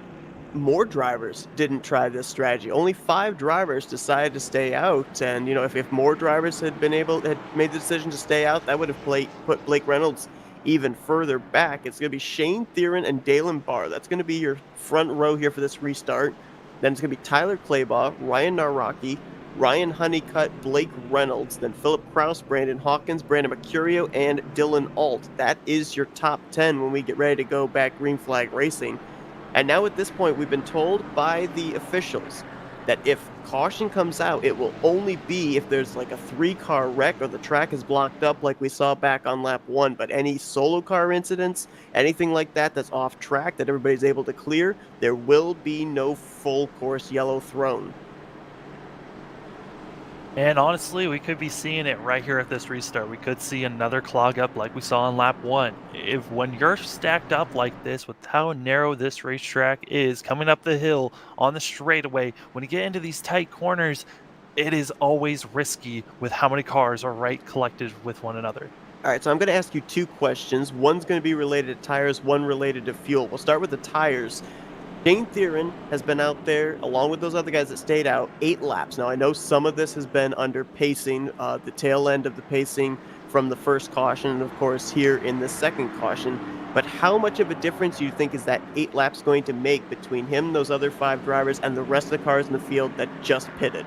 more drivers didn't try this strategy. Only 5 drivers decided to stay out, and if more drivers had made the decision to stay out, that would have put Blake Reynolds even further back. It's going to be Shane Theron and Dalen Barr. That's going to be your front row here for this restart. Then it's going to be Tyler Claybaugh, Ryan Naraki, Ryan Honeycutt, Blake Reynolds, then Philip Kraus, Brandon Hawkins, Brandon Mercurio, and Dylan Alt. That is your top 10 when we get ready to go back green flag racing. And now at this point, we've been told by the officials that if caution comes out, it will only be if there's like a 3-car wreck or the track is blocked up like we saw back on lap 1. But any solo car incidents, anything like that that's off track that everybody's able to clear, there will be no full course yellow thrown. And honestly, we could be seeing it right here at this restart. We could see another clog up like we saw on lap 1. When you're stacked up like this, with how narrow this racetrack is, coming up the hill on the straightaway, when you get into these tight corners, it is always risky with how many cars are right collected with one another. All right, so I'm going to ask you 2 questions. One's going to be related to tires, one related to fuel. We'll start with the tires. Shane Theron has been out there, along with those other guys that stayed out, 8 laps. Now, I know some of this has been under pacing, the tail end of the pacing from the first caution, and of course here in the second caution. But how much of a difference do you think is that 8 laps going to make between him, those other 5 drivers, and the rest of the cars in the field that just pitted?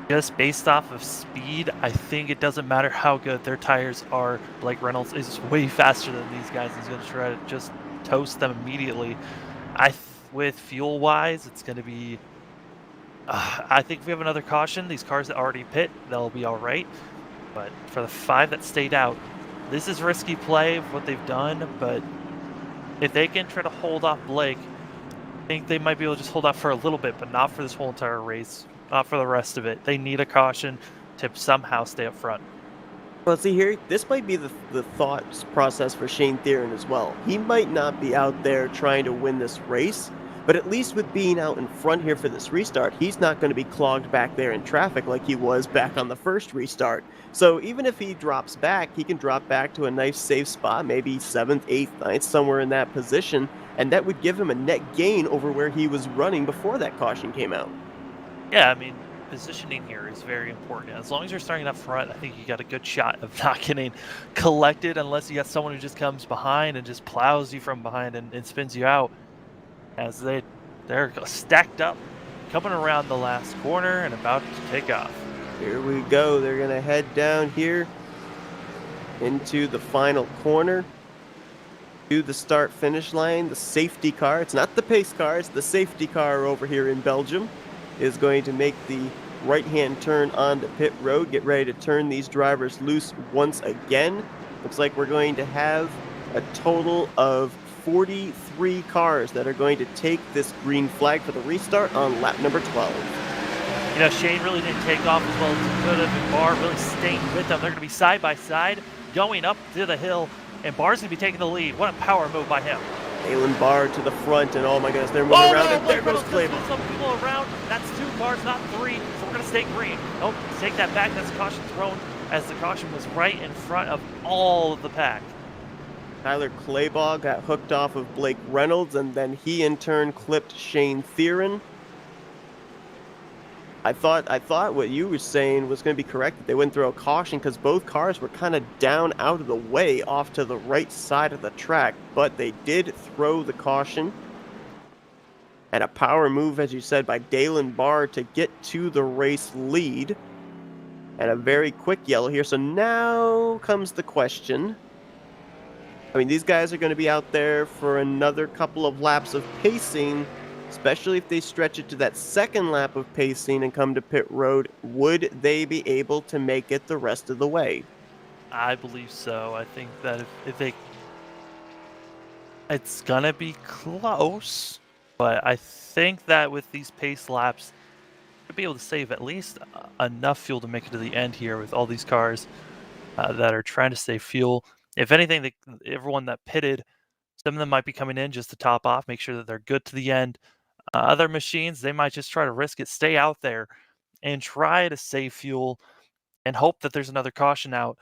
Just based off of speed, I think it doesn't matter how good their tires are. Blake Reynolds is way faster than these guys. He's going to try to just toast them immediately. With fuel wise, it's going to be. I think if we have another caution, these cars that already pit, they'll be all right. But for the 5 that stayed out, this is risky play of what they've done. But if they can try to hold off Blake, I think they might be able to just hold off for a little bit, but not for this whole entire race, not for the rest of it. They need a caution to somehow stay up front. Well, see here, this might be the thought process for Shane Theron as well. He might not be out there trying to win this race, but at least with being out in front here for this restart, he's not going to be clogged back there in traffic like he was back on the first restart. So even if he drops back, he can drop back to a nice safe spot, maybe 7th, 8th, 9th, somewhere in that position, and that would give him a net gain over where he was running before that caution came out. Yeah, I mean, positioning here is very important. As long as you're starting up front, I think you got a good shot of not getting collected unless you got someone who just comes behind and just plows you from behind and spins you out. As they're stacked up, coming around the last corner and about to take off. Here we go. They're going to head down here into the final corner to the start-finish line. The safety car, it's not the pace car, it's the safety car over here in Belgium, is going to make the right-hand turn onto pit road. Get ready to turn these drivers loose once again. Looks like we're going to have a total of 43 cars that are going to take this green flag for the restart on lap number 12. You know, Shane really didn't take off as well as he could have, and Barr really staying with them. They're going to be side by side, going up to the hill, and Barr's going to be taking the lead. What a power move by him. Dalen Barr to the front, and oh my goodness, they're moving around, and there goes Claybaugh. Some people around. That's 2 cars, not 3, so we're going to stay green. Nope, take that back. That's a caution thrown, as the caution was right in front of all of the pack. Tyler Claybaugh got hooked off of Blake Reynolds, and then he in turn clipped Shane Theron. I thought what you were saying was going to be correct, that they wouldn't throw a caution because both cars were kind of down out of the way off to the right side of the track, but they did throw the caution. And a power move, as you said, by Dalen Barr to get to the race lead. And a very quick yellow here. So now comes the question. I mean, these guys are going to be out there for another couple of laps of pacing, especially if they stretch it to that second lap of pacing and come to pit road. Would they be able to make it the rest of the way? I believe so. I think that if they... It's going to be close. But I think that with these pace laps, you'll be able to save at least enough fuel to make it to the end here with all these cars that are trying to save fuel. If anything, everyone that pitted, some of them might be coming in just to top off, make sure that they're good to the end. Other machines, they might just try to risk it, stay out there, and try to save fuel and hope that there's another caution out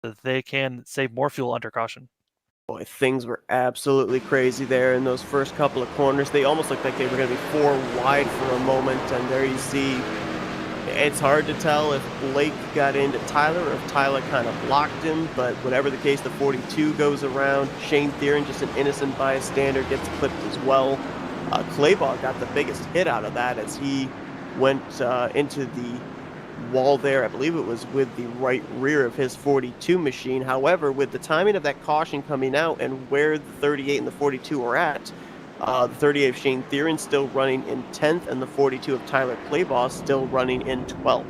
so that they can save more fuel under caution. Boy, things were absolutely crazy there in those first couple of corners. They almost looked like they were going to be four wide for a moment, and there you see it's hard to tell if Blake got into Tyler or if Tyler kind of blocked him, but whatever the case, the 42 goes around. Shane Theron, just an innocent bystander, gets clipped as well. Claybaugh got the biggest hit out of that as he went into the wall there. I believe it was with the right rear of his 42 machine. However, with the timing of that caution coming out and where the 38 and the 42 are at, the 38 of Shane Theron still running in 10th, and the 42 of Tyler Claybaugh still running in 12th.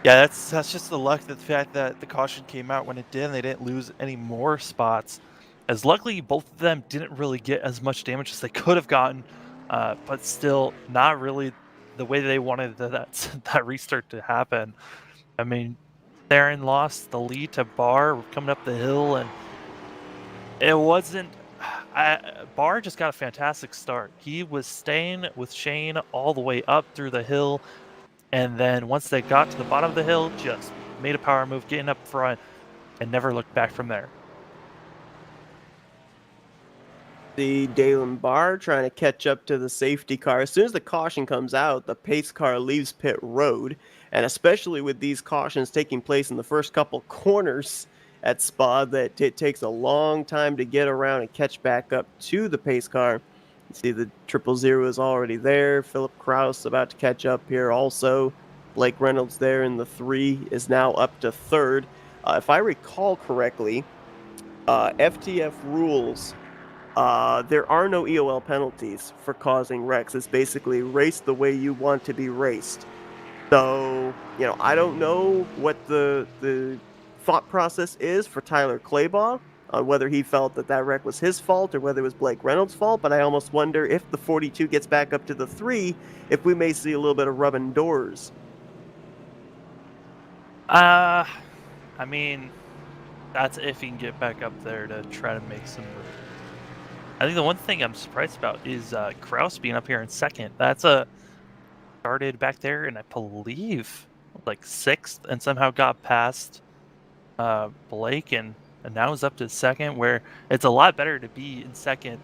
Yeah, that's just the luck, the fact that the caution came out when it did and they didn't lose any more spots. As luckily, both of them didn't really get as much damage as they could have gotten, but still not really the way they wanted that restart to happen. I mean, Theron lost the lead to Barr coming up the hill, and it wasn't. Barr just got a fantastic start. He was staying with Shane all the way up through the hill, and then once they got to the bottom of the hill, just made a power move, getting up front, and never looked back from there. The Dalen Barr trying to catch up to the safety car. As soon as the caution comes out, the pace car leaves pit road, and especially with these cautions taking place in the first couple corners at Spa, that it takes a long time to get around and catch back up to the pace car. You see the 000 is already there. Philip Kraus about to catch up here also. Blake Reynolds there in the 3 is now up to 3rd. If I recall correctly, FTF rules, there are no EOL penalties for causing wrecks. It's basically race the way you want to be raced. So, I don't know what the thought process is for Tyler Claybaugh on whether he felt that wreck was his fault or whether it was Blake Reynolds' fault, but I almost wonder if the 42 gets back up to the 3, if we may see a little bit of rubbing doors. I mean, that's if he can get back up there to try to make some room. I think the one thing I'm surprised about is Kraus being up here in 2nd. That's started back there, and I believe like 6th, and somehow got past Blake, and now is up to 2nd, where it's a lot better to be in 2nd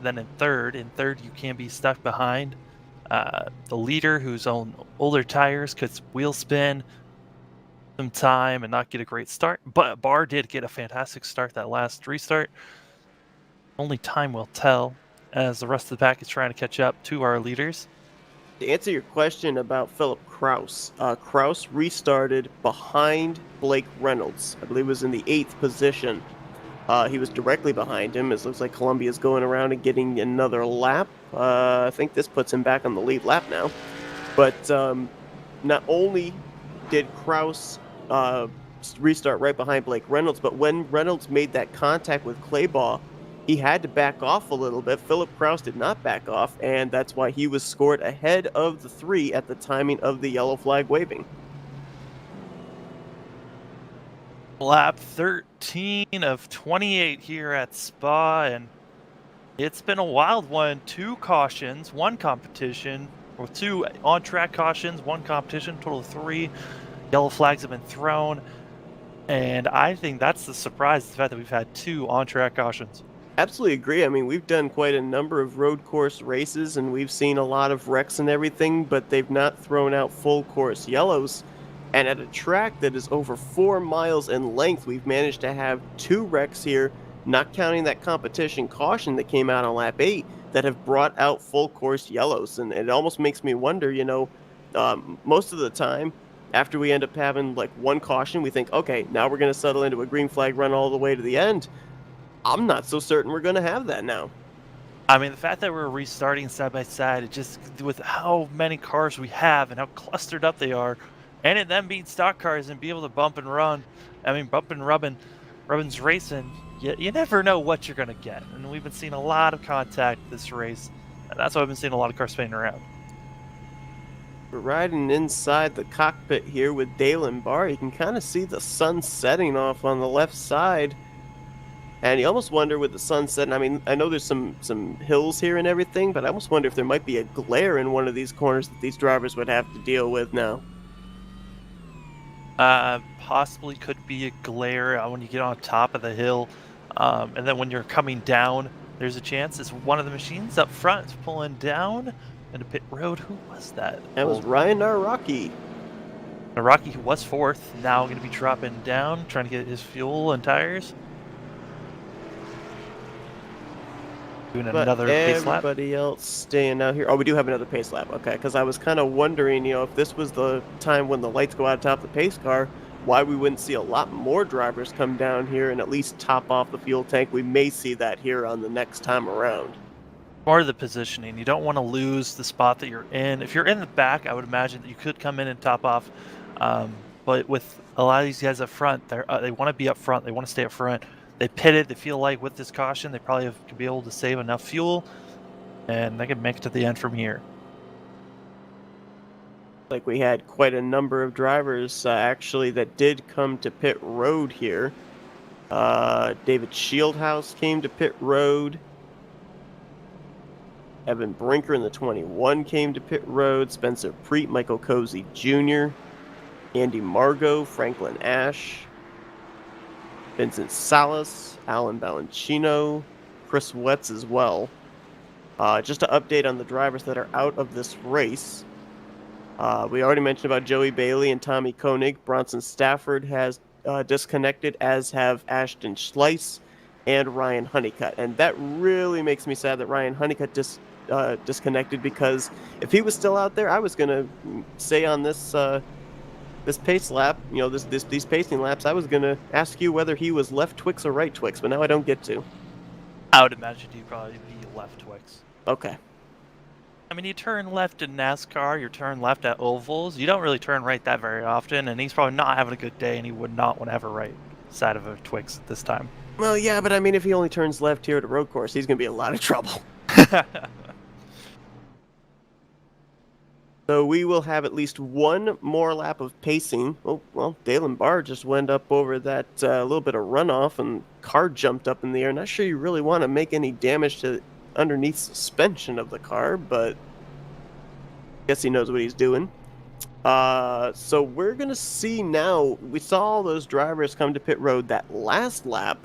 than in 3rd. In 3rd, you can be stuck behind the leader who's on older tires, could wheel spin some time and not get a great start. But Barr did get a fantastic start that last restart. Only time will tell as the rest of the pack is trying to catch up to our leaders. To answer your question about Philip Kraus, Kraus restarted behind Blake Reynolds. I believe it was in the 8th position. He was directly behind him. It looks like Columbia's going around and getting another lap. I think this puts him back on the lead lap now. But not only did Kraus restart right behind Blake Reynolds, but when Reynolds made that contact with Claybaugh, he had to back off a little bit. Philip Kraus did not back off, and that's why he was scored ahead of the 3 at the timing of the yellow flag waving. Lap 13 of 28 here at Spa, and it's been a wild one. 2 cautions, 1 competition, or 2 on-track cautions, 1 competition, total of 3. Yellow flags have been thrown, and I think that's the surprise, the fact that we've had 2 on-track cautions. Absolutely agree. I mean, we've done quite a number of road course races, and we've seen a lot of wrecks and everything, but they've not thrown out full course yellows. And at a track that is over 4 miles in length, we've managed to have 2 wrecks here, not counting that competition caution that came out on lap 8, that have brought out full course yellows. And it almost makes me wonder, most of the time, after we end up having like 1 caution, we think, okay, now we're going to settle into a green flag run all the way to the end. I'm not so certain we're going to have that now. I mean, the fact that we're restarting side by side, it just, with how many cars we have and how clustered up they are, and them being stock cars and be able to bump and run. I mean, bump and rubbin's racing. you never know what you're going to get. And we've been seeing a lot of contact this race. And that's why I've been seeing a lot of cars spinning around. We're riding inside the cockpit here with Dalen Barr. You can kind of see the sun setting off on the left side. And you almost wonder with the sun setting, I mean, I know there's some hills here and everything, but I almost wonder if there might be a glare in one of these corners that these drivers would have to deal with now. Possibly could be a glare when you get on top of the hill. And then when you're coming down, there's a chance it's one of the machines up front is pulling down into pit road. Who was that? That was Ryan Naraki. Naraki, who was fourth, now going to be dropping down, trying to get his fuel and tires. Doing another pace lap. Everybody else staying out here. Oh, we do have another pace lap. Okay, because I was kind of wondering, if this was the time when the lights go out top of the pace car, why we wouldn't see a lot more drivers come down here and at least top off the fuel tank. We may see that here on the next time around. More of the positioning. You don't want to lose the spot that you're in. If you're in the back, I would imagine that you could come in and top off. But with a lot of these guys up front, they want to be up front. They want to stay up front. They pitted. They feel like with this caution, they probably could be able to save enough fuel, and they can make it to the end from here. Like we had quite a number of drivers actually that did come to pit road here. David Shieldhouse came to pit road. Evan Brinker in the 21 came to pit road. Spencer Preet, Michael Cozy Jr., Andy Margot, Franklin Ash, Vincent Salas, Alan Balancino, Chris Wetz as well. Just to update on the drivers that are out of this race. We already mentioned about Joey Bailey and Tommy Koenig. Bronson Stafford has disconnected, as have Ashton Schleiss and Ryan Honeycutt. And that really makes me sad that Ryan Honeycutt disconnected, because if he was still out there, I was going to say on this this pace lap, these pacing laps, I was going to ask you whether he was left Twix or right Twix, but now I don't get to. I would imagine he'd probably be left Twix. Okay. I mean, you turn left in NASCAR, you turn left at ovals. You don't really turn right that very often, and he's probably not having a good day, and he would not want to have a right side of a Twix at this time. Well, yeah, but I mean, if he only turns left here at a road course, he's going to be in a lot of trouble. So we will have at least one more lap of pacing. Oh, well, Dalen Barr just went up over that little bit of runoff, and car jumped up in the air. Not sure you really want to make any damage to underneath suspension of the car, but I guess he knows what he's doing. So we're going to see now, we saw all those drivers come to pit road that last lap.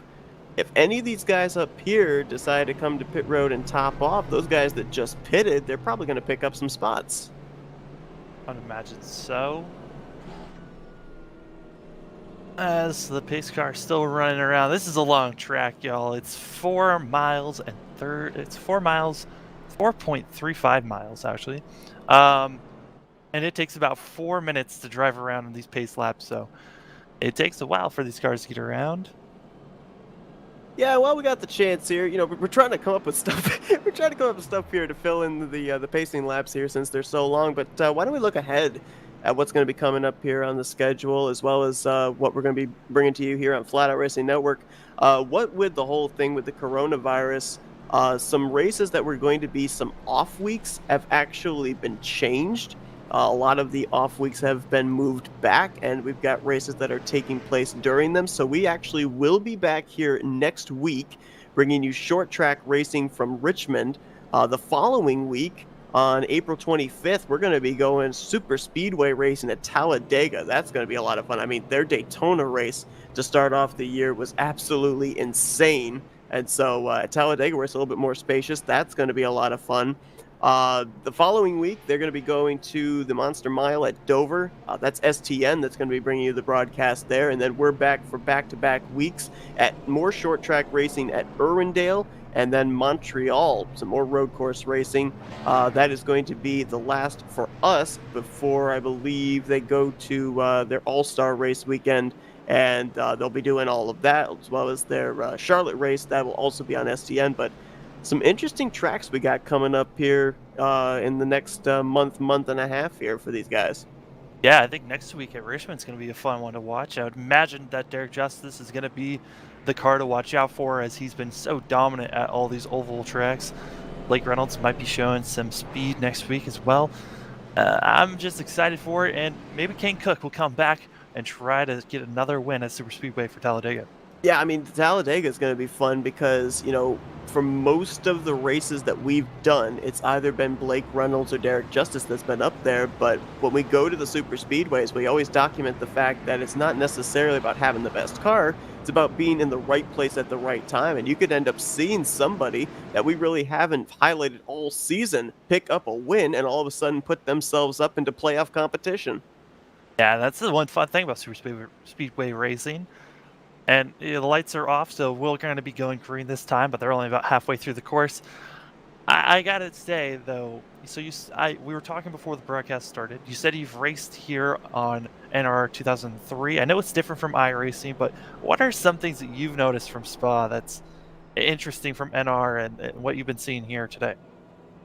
If any of these guys up here decide to come to pit road and top off, those guys that just pitted, they're probably going to pick up some spots. I'd imagine so. As the pace car is still running around, this is a long track, y'all. It's 4 miles and it's 4 miles, 4.35 miles actually, and it takes about 4 minutes to drive around in these pace laps. So it takes a while for these cars to get around. Yeah, well, we got the chance here. We're trying to come up with stuff. We're trying to come up with stuff here to fill in the pacing laps here since they're so long. But why don't we look ahead at what's going to be coming up here on the schedule, as well as what we're going to be bringing to you here on Flatout Racing Network. What with the whole thing with the coronavirus, some races that were going to be some off weeks have actually been changed. A lot of the off weeks have been moved back, and we've got races that are taking place during them. So we actually will be back here next week, bringing you short track racing from Richmond. The following week, on April 25th, we're going to be going super speedway racing at Talladega. That's going to be a lot of fun. I mean, their Daytona race to start off the year was absolutely insane. And so Talladega, where it's a little bit more spacious, that's going to be a lot of fun. The following week, they're going to be going to the Monster Mile at Dover. That's STN that's going to be bringing you the broadcast there. And then we're back for back-to-back weeks at more short track racing at Irwindale and then Montreal, some more road course racing. That is going to be the last for us before I believe they go to their All-Star race weekend. And they'll be doing all of that, as well as their Charlotte race. That will also be on STN. But some interesting tracks we got coming up here in the next month and a half here for these guys. Yeah, I think next week at Richmond's going to be a fun one to watch. I would imagine that Derek Justice is going to be the car to watch out for, as he's been so dominant at all these oval tracks. Blake Reynolds might be showing some speed next week as well. I'm just excited for it, and maybe Kane Cook will come back and try to get another win at Super Speedway for Talladega. Yeah, I mean, Talladega is going to be fun because, for most of the races that we've done, it's either been Blake Reynolds or Derek Justice that's been up there. But when we go to the super speedways, we always document the fact that it's not necessarily about having the best car. It's about being in the right place at the right time. And you could end up seeing somebody that we really haven't highlighted all season pick up a win and all of a sudden put themselves up into playoff competition. Yeah, that's the one fun thing about Super Speedway racing. And the lights are off, so we're going to be going green this time, but they're only about halfway through the course. I gotta say though, so we were talking before the broadcast started. You said you've raced here on NR 2003. I know it's different from iRacing, but what are some things that you've noticed from Spa that's interesting from NR and what you've been seeing here today?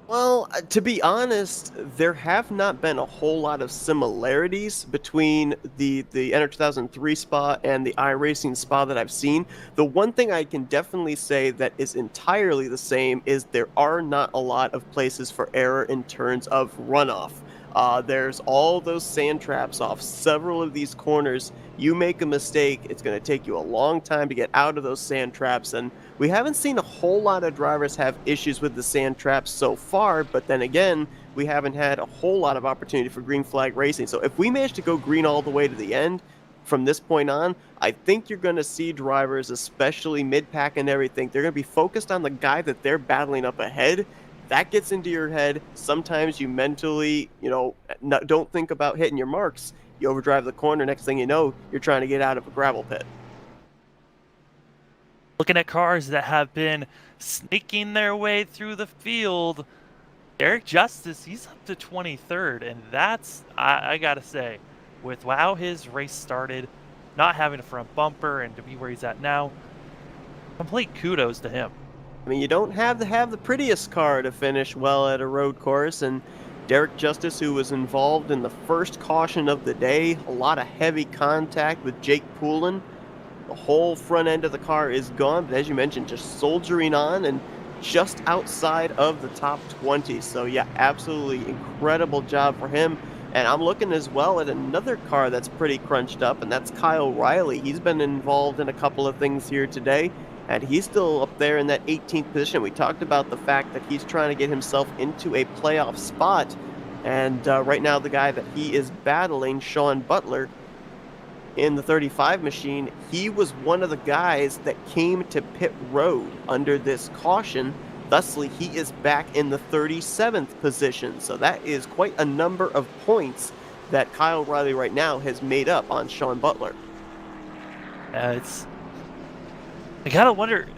Well, to be honest, there have not been a whole lot of similarities between the Enter 2003 Spa and the iRacing Spa that I've seen. The one thing I can definitely say that is entirely the same is there are not a lot of places for error in terms of runoff. There's all those sand traps off several of these corners. You make a mistake, it's going to take you a long time to get out of those sand traps, and we haven't seen a whole lot of drivers have issues with the sand traps so far, but then again, we haven't had a whole lot of opportunity for green flag racing. So if we manage to go green all the way to the end, from this point on, I think you're going to see drivers, especially mid-pack and everything, they're going to be focused on the guy that they're battling up ahead. That gets into your head. Sometimes you mentally, don't think about hitting your marks. You overdrive the corner. Next thing you know, you're trying to get out of a gravel pit. Looking at cars that have been sneaking their way through the field, Derek Justice, he's up to 23rd, and that's, I gotta say, with how his race started, not having a front bumper and to be where he's at now, complete kudos to him. I mean, you don't have to have the prettiest car to finish well at a road course, and Derek Justice, who was involved in the first caution of the day, a lot of heavy contact with Jake Poulin. The whole front end of the car is gone, but as you mentioned, just soldiering on and just outside of the top 20. So yeah, absolutely incredible job for him. And I'm looking as well at another car that's pretty crunched up, and that's Kyle Riley. He's been involved in a couple of things here today, and he's still up there in that 18th position. We talked about the fact that he's trying to get himself into a playoff spot, and right now the guy that he is battling, Sean Butler, in the 35 machine, he was one of the guys that came to pit road under this caution. Thusly, he is back in the 37th position. So that is quite a number of points that Kyle Riley right now has made up on Sean Butler. I gotta wonder,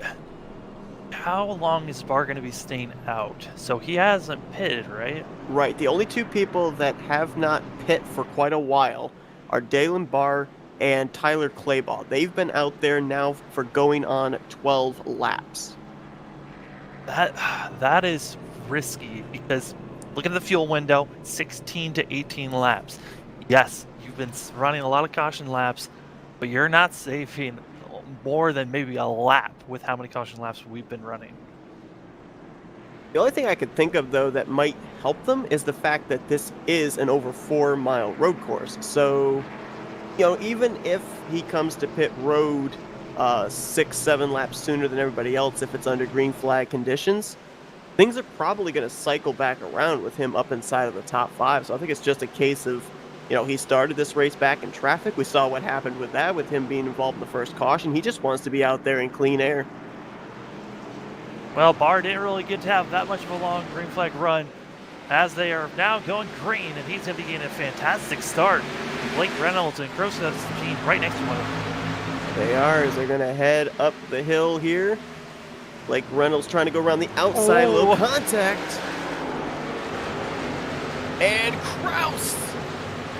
how long is Barr going to be staying out? So he hasn't pitted, right? Right. The only two people that have not pit for quite a while are Dalen Barr and Tyler Claybaugh. They've been out there now for going on 12 laps. That is risky, because look at the fuel window, 16 to 18 laps. Yes, you've been running a lot of caution laps, but you're not saving more than maybe a lap with how many caution laps we've been running. The only thing I could think of, though, that might help them is the fact that this is an over 4-mile road course. So, even if he comes to pit road 6-7 laps sooner than everybody else, if it's under green flag conditions, things are probably going to cycle back around with him up inside of the top 5. So I think it's just a case of, he started this race back in traffic. We saw what happened with that, with him being involved in the first caution. He just wants to be out there in clean air. Well, Barr didn't really get to have that much of a long green flag run, as they are now going green, and he's going to be getting a fantastic start. Blake Reynolds and Gross's team right next to one of them. They are, as they're going to head up the hill here. Blake Reynolds trying to go around the outside, low contact. And Kraus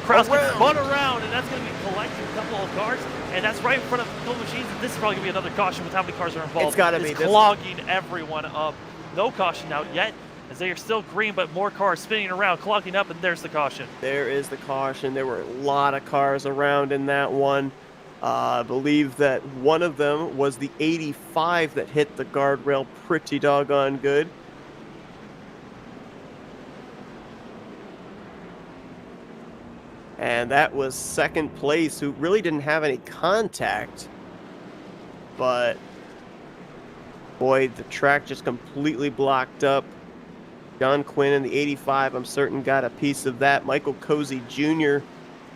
gets spun around, and that's going to be collecting a couple of cars, and that's right in front of the machines. And this is probably going to be another caution with how many cars are involved. It's got to be. It's clogging everyone up. No caution out yet. as they are still green, but more cars spinning around, clogging up, and there's the caution. There is the caution. There were a lot of cars around in that one. I believe that one of them was the 85 that hit the guardrail pretty doggone good. And that was second place, who really didn't have any contact. But, boy, the track just completely blocked up. John Quinn in the 85, I'm certain, got a piece of that. Michael Cozy Jr.,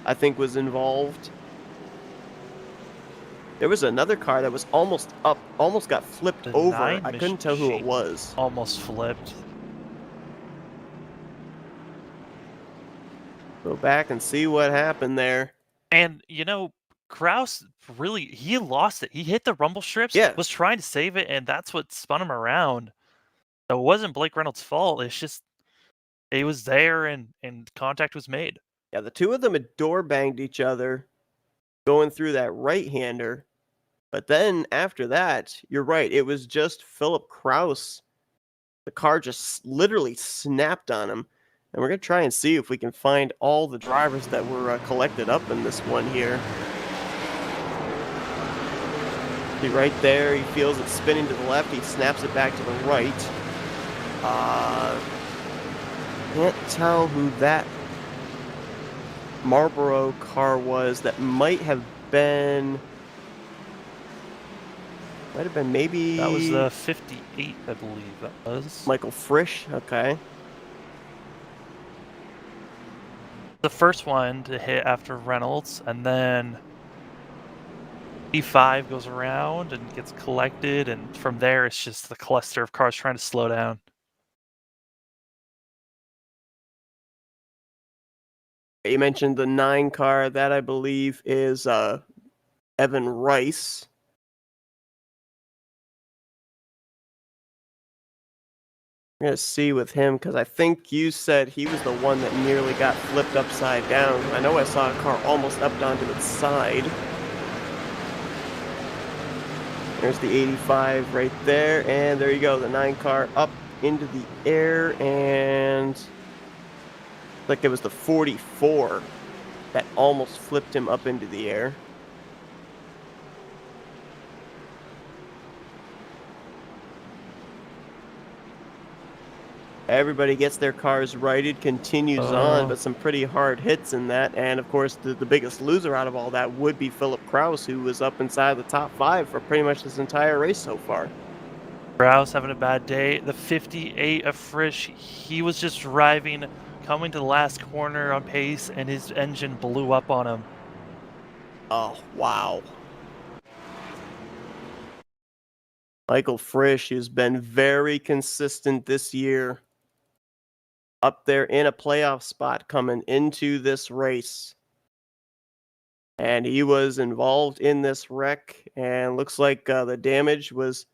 I think, was involved. There was another car that was almost up, almost got flipped over. I couldn't tell who it was. Almost flipped. Go back and see what happened there. And, you know, Kraus really, he lost it. He hit the rumble strips, Yeah. was trying to save it, and that's what spun him around. So it wasn't Blake Reynolds' fault. It's just, it was there and contact was made. Yeah, the two of them had door banged each other going through that right-hander. But then after that, you're right, it was just Philip Kraus. The car just literally snapped on him. And we're going to try and see if we can find all the drivers that were collected up in this one here. See right there, he feels it spinning to the left. He snaps it back to the right. Can't tell who that Marlboro car was. That might have been maybe... That was the 58, I believe that was. Michael Frisch, okay. The first one to hit after Reynolds, and then E5 goes around and gets collected, and from there it's just the cluster of cars trying to slow down. You mentioned the 9 car. That, I believe, is Evan Rice. I'm going to see with him, because I think you said he was the one that nearly got flipped upside down. I know I saw a car almost up onto its side. There's the 85 right there, and there you go, the 9 car up into the air, and like it was the 44 that almost flipped him up into the air. Everybody gets their cars righted, continues on, but some pretty hard hits in that. And, of course, the biggest loser out of all that would be Philip Kraus, who was up inside the top 5 for pretty much this entire race so far. Kraus having a bad day. The 58 of Frisch, he was just driving, coming to the last corner on pace, and his engine blew up on him. Oh, wow. Michael Frisch, who's been very consistent this year, up there in a playoff spot coming into this race. And he was involved in this wreck, and looks like the damage was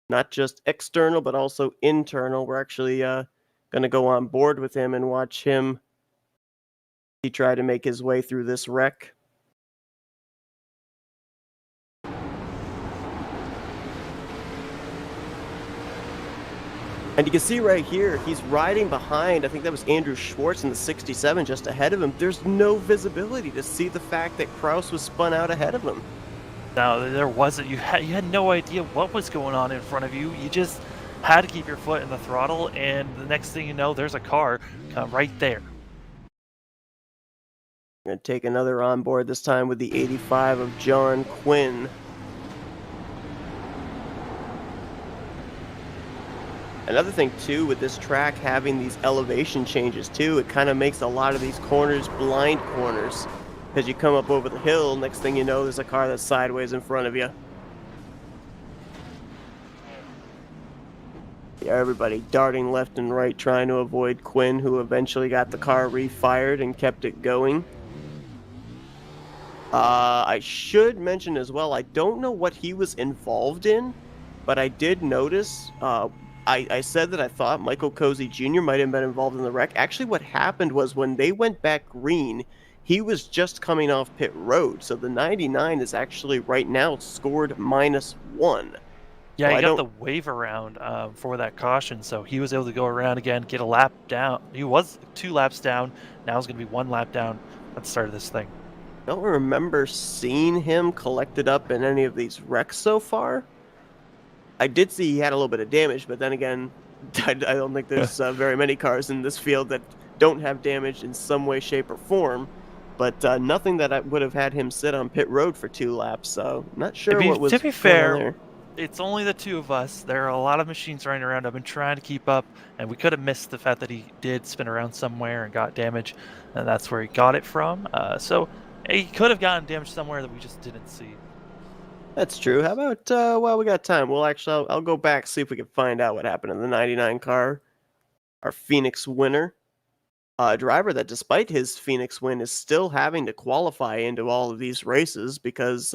not just external, but also internal. We're actually going to go on board with him and watch him. He tried to make his way through this wreck. And you can see right here, he's riding behind, I think that was Andrew Schwartz in the 67 just ahead of him. There's no visibility to see the fact that Kraus was spun out ahead of him. No, there wasn't. You had no idea what was going on in front of you. You just had to keep your foot in the throttle, and the next thing you know, there's a car right there. I'm going to take another on board, this time with the 85 of John Quinn. Another thing, too, with this track having these elevation changes, too, it kind of makes a lot of these corners blind corners. Because you come up over the hill, next thing you know, there's a car that's sideways in front of you. Yeah, everybody darting left and right, trying to avoid Quinn, who eventually got the car refired and kept it going. I should mention as well, I don't know what he was involved in, but I did notice... I said that I thought Michael Cozy Jr. might have been involved in the wreck. Actually, what happened was when they went back green, he was just coming off pit road. So the 99 is actually right now scored -1. Yeah, Well, he I got don't the wave around for that caution, so he was able to go around again, get a lap down. He was 2 laps down. Now he's going to be 1 lap down at the start of this thing. don't remember seeing him collected up in any of these wrecks so far. I did see he had a little bit of damage, but then again, I don't think there's very many cars in this field that don't have damage in some way, shape, or form. But nothing that I would have had him sit on pit road for 2 laps. So not To sure be what to was be going on fair, there. it's only the two of us. There are a lot of machines running around. I've been trying to keep up, and we could have missed the fact that he did spin around somewhere and got damage, and that's where he got it from. So he could have gotten damage somewhere that we just didn't see. That's true. How about while we got time, we'll actually I'll go back see if we can find out what happened in the 99 car. Our Phoenix winner. A driver that, despite his Phoenix win, is still having to qualify into all of these races because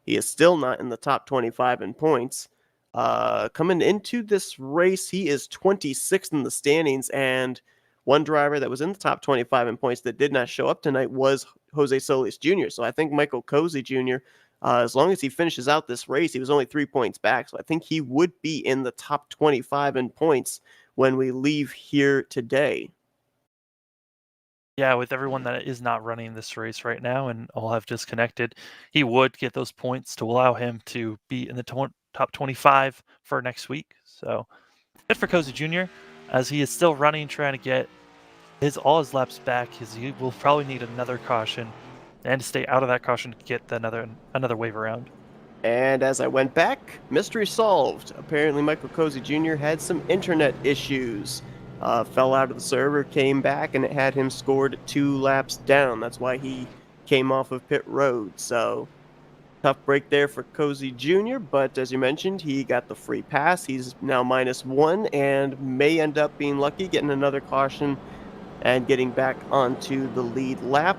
he is still not in the top 25 in points. Coming into this race, he is 26th in the standings, and one driver that was in the top 25 in points that did not show up tonight was Jose Solis Jr. So I think Michael Cozy Jr., as long as he finishes out this race, he was only 3 points back. So I think he would be in the top 25 in points when we leave here today. Yeah, with everyone that is not running this race right now and all have disconnected, he would get those points to allow him to be in the top 25 for next week. So good for Cozy Jr. as he is still running, trying to get all his laps back. He will probably need another caution and to stay out of that caution to get another wave around. And as I went back, mystery solved. Apparently, Michael Cozy Jr. had some internet issues. Fell out of the server, came back, and it had him scored 2 laps down. That's why he came off of pit road. So, tough break there for Cozy Jr., but as you mentioned, he got the free pass. He's now -1 and may end up being lucky, getting another caution and getting back onto the lead lap.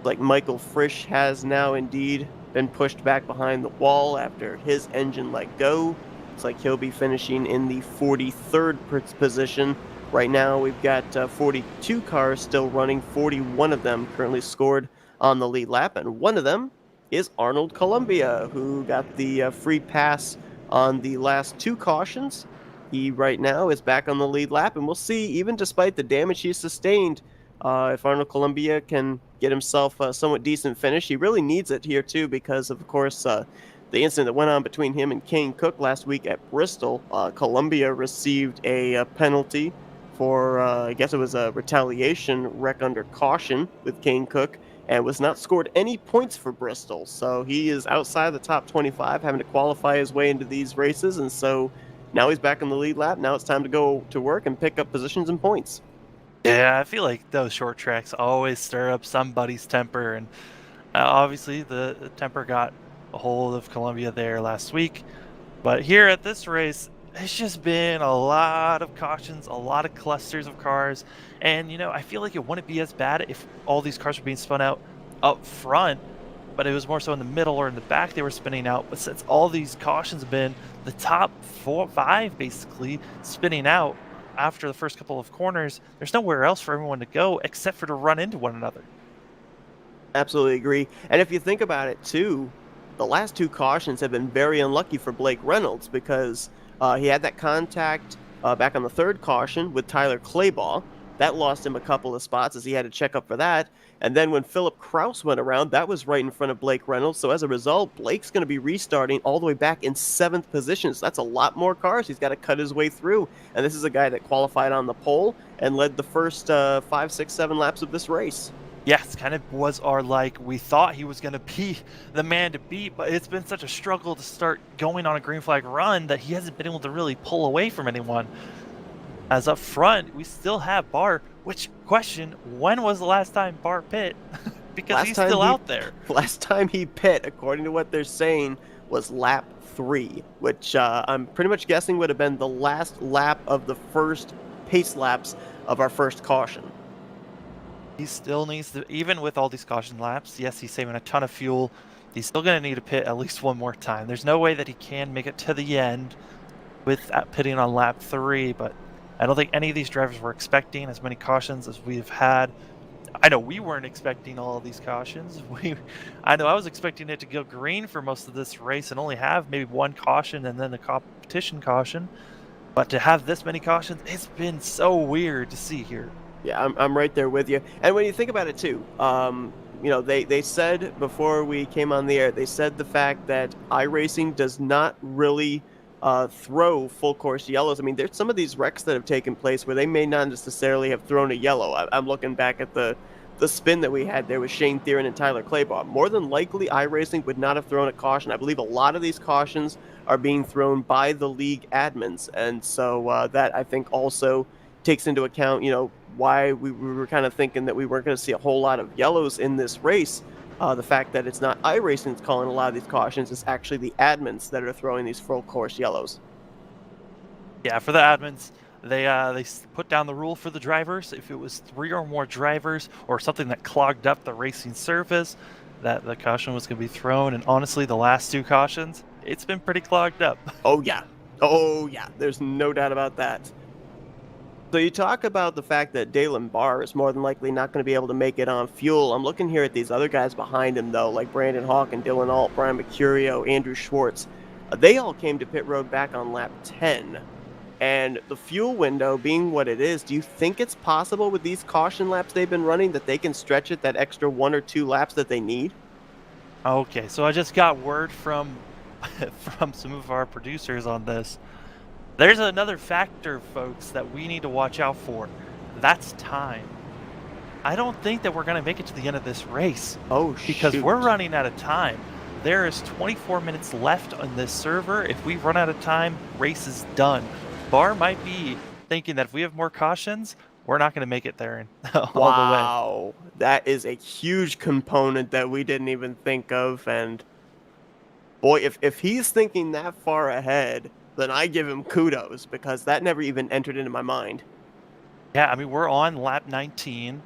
Like Michael Frisch has now indeed been pushed back behind the wall after his engine let go. Looks like he'll be finishing in the 43rd position. Right now, we've got 42 cars still running, 41 of them currently scored on the lead lap, and one of them is Arnold Columbia, who got the free pass on the last 2 cautions. He right now is back on the lead lap, and we'll see, even despite the damage he sustained, if Arnold Columbia can get himself a somewhat decent finish. He really needs it here, too, because, of course, the incident that went on between him and Kane Cook last week at Bristol, Columbia received a penalty for, I guess it was a retaliation wreck under caution with Kane Cook, and was not scored any points for Bristol. So he is outside the top 25, having to qualify his way into these races, and so now he's back in the lead lap. Now it's time to go to work and pick up positions and points. Yeah, I feel like those short tracks always stir up somebody's temper, and obviously the temper got a hold of Columbia there last week. But here at this race, it's just been a lot of cautions, a lot of clusters of cars, and I feel like it wouldn't be as bad if all these cars were being spun out up front, but it was more so in the middle or in the back they were spinning out. But since all these cautions have been the top 5 basically spinning out after the first couple of corners, there's nowhere else for everyone to go except for to run into one another. Absolutely agree. And if you think about it too, the last 2 cautions have been very unlucky for Blake Reynolds because he had that contact back on the 3rd caution with Tyler Claybaugh. That lost him a couple of spots as he had to check up for that. And then when Philip Kraus went around, that was right in front of Blake Reynolds. So as a result, Blake's going to be restarting all the way back in 7th position. So that's a lot more cars he's got to cut his way through. And this is a guy that qualified on the pole and led the first 5, 6, 7 laps of this race. Yes, kind of was we thought he was going to be the man to beat, but it's been such a struggle to start going on a green flag run that he hasn't been able to really pull away from anyone. As up front, we still have Bar, which question, when was the last time Bar pit? Because he's still out there. Last time he pit, according to what they're saying, was lap 3, which I'm pretty much guessing would have been the last lap of the first pace laps of our first caution. He still needs to, even with all these caution laps, yes, he's saving a ton of fuel. He's still going to need to pit at least one more time. There's no way that he can make it to the end with pitting on lap 3, but I don't think any of these drivers were expecting as many cautions as we've had. I know we weren't expecting all of these cautions. I know I was expecting it to go green for most of this race and only have maybe 1 caution and then a competition caution. But to have this many cautions, it's been so weird to see here. Yeah, I'm right there with you. And when you think about it too, they said before we came on the air, they said the fact that iRacing does not really throw full course yellows. I mean, there's some of these wrecks that have taken place where they may not necessarily have thrown a yellow. I'm looking back at the spin that we had there with Shane Theron and Tyler Claybaugh. More than likely, iRacing would not have thrown a caution. I believe a lot of these cautions are being thrown by the league admins, and so that I think also takes into account, why we were kind of thinking that we weren't going to see a whole lot of yellows in this race. The fact that it's not iRacing that's calling a lot of these cautions, it's actually the admins that are throwing these full course yellows. Yeah, for the admins, they put down the rule for the drivers. If it was 3 or more drivers or something that clogged up the racing surface, that the caution was going to be thrown. And honestly, the last 2 cautions, it's been pretty clogged up. Oh yeah, there's no doubt about that. So you talk about the fact that Dalen Barr is more than likely not going to be able to make it on fuel. I'm looking here at these other guys behind him, though, like Brandon Hawk and Dylan Alt, Brian Mercurio, Andrew Schwartz. They all came to pit road back on lap 10. And the fuel window being what it is, do you think it's possible with these caution laps they've been running that they can stretch it that extra 1 or 2 laps that they need? Okay, so I just got word from some of our producers on this. There's another factor, folks, that we need to watch out for. That's time. I don't think that we're going to make it to the end of this race. Oh, because shoot. we're running out of time. There is 24 minutes left on this server. If we run out of time, race is done. Barr might be thinking that if we have more cautions, we're not going to make it there all the way. Wow, that is a huge component that we didn't even think of. And boy, if he's thinking that far ahead, then I give him kudos, because that never even entered into my mind. Yeah, I mean, we're on lap 19.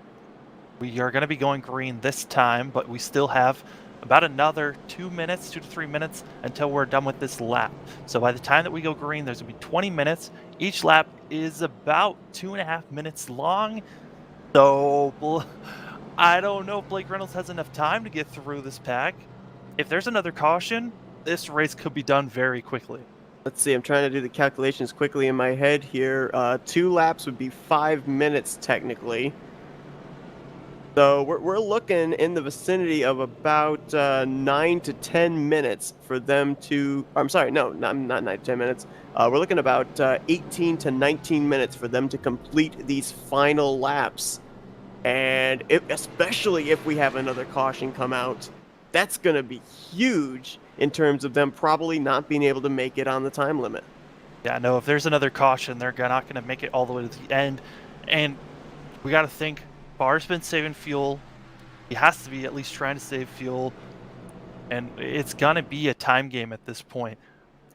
We are going to be going green this time, but we still have about another 2 to 3 minutes until we're done with this lap. So by the time that we go green, there's going to be 20 minutes. Each lap is about 2.5 minutes long. So I don't know if Blake Reynolds has enough time to get through this pack. If there's another caution, this race could be done very quickly. Let's see, I'm trying to do the calculations quickly in my head here. 2 laps would be 5 minutes technically. So we're looking in the vicinity of about 9 to 10 minutes for them to... I'm sorry, no, not 9 to 10 minutes. We're looking about 18 to 19 minutes for them to complete these final laps. And especially if we have another caution come out, that's going to be huge in terms of them probably not being able to make it on the time limit. Yeah, no, if there's another caution, they're not going to make it all the way to the end. And we got to think, Barr's been saving fuel. He has to be at least trying to save fuel. And it's going to be a time game at this point.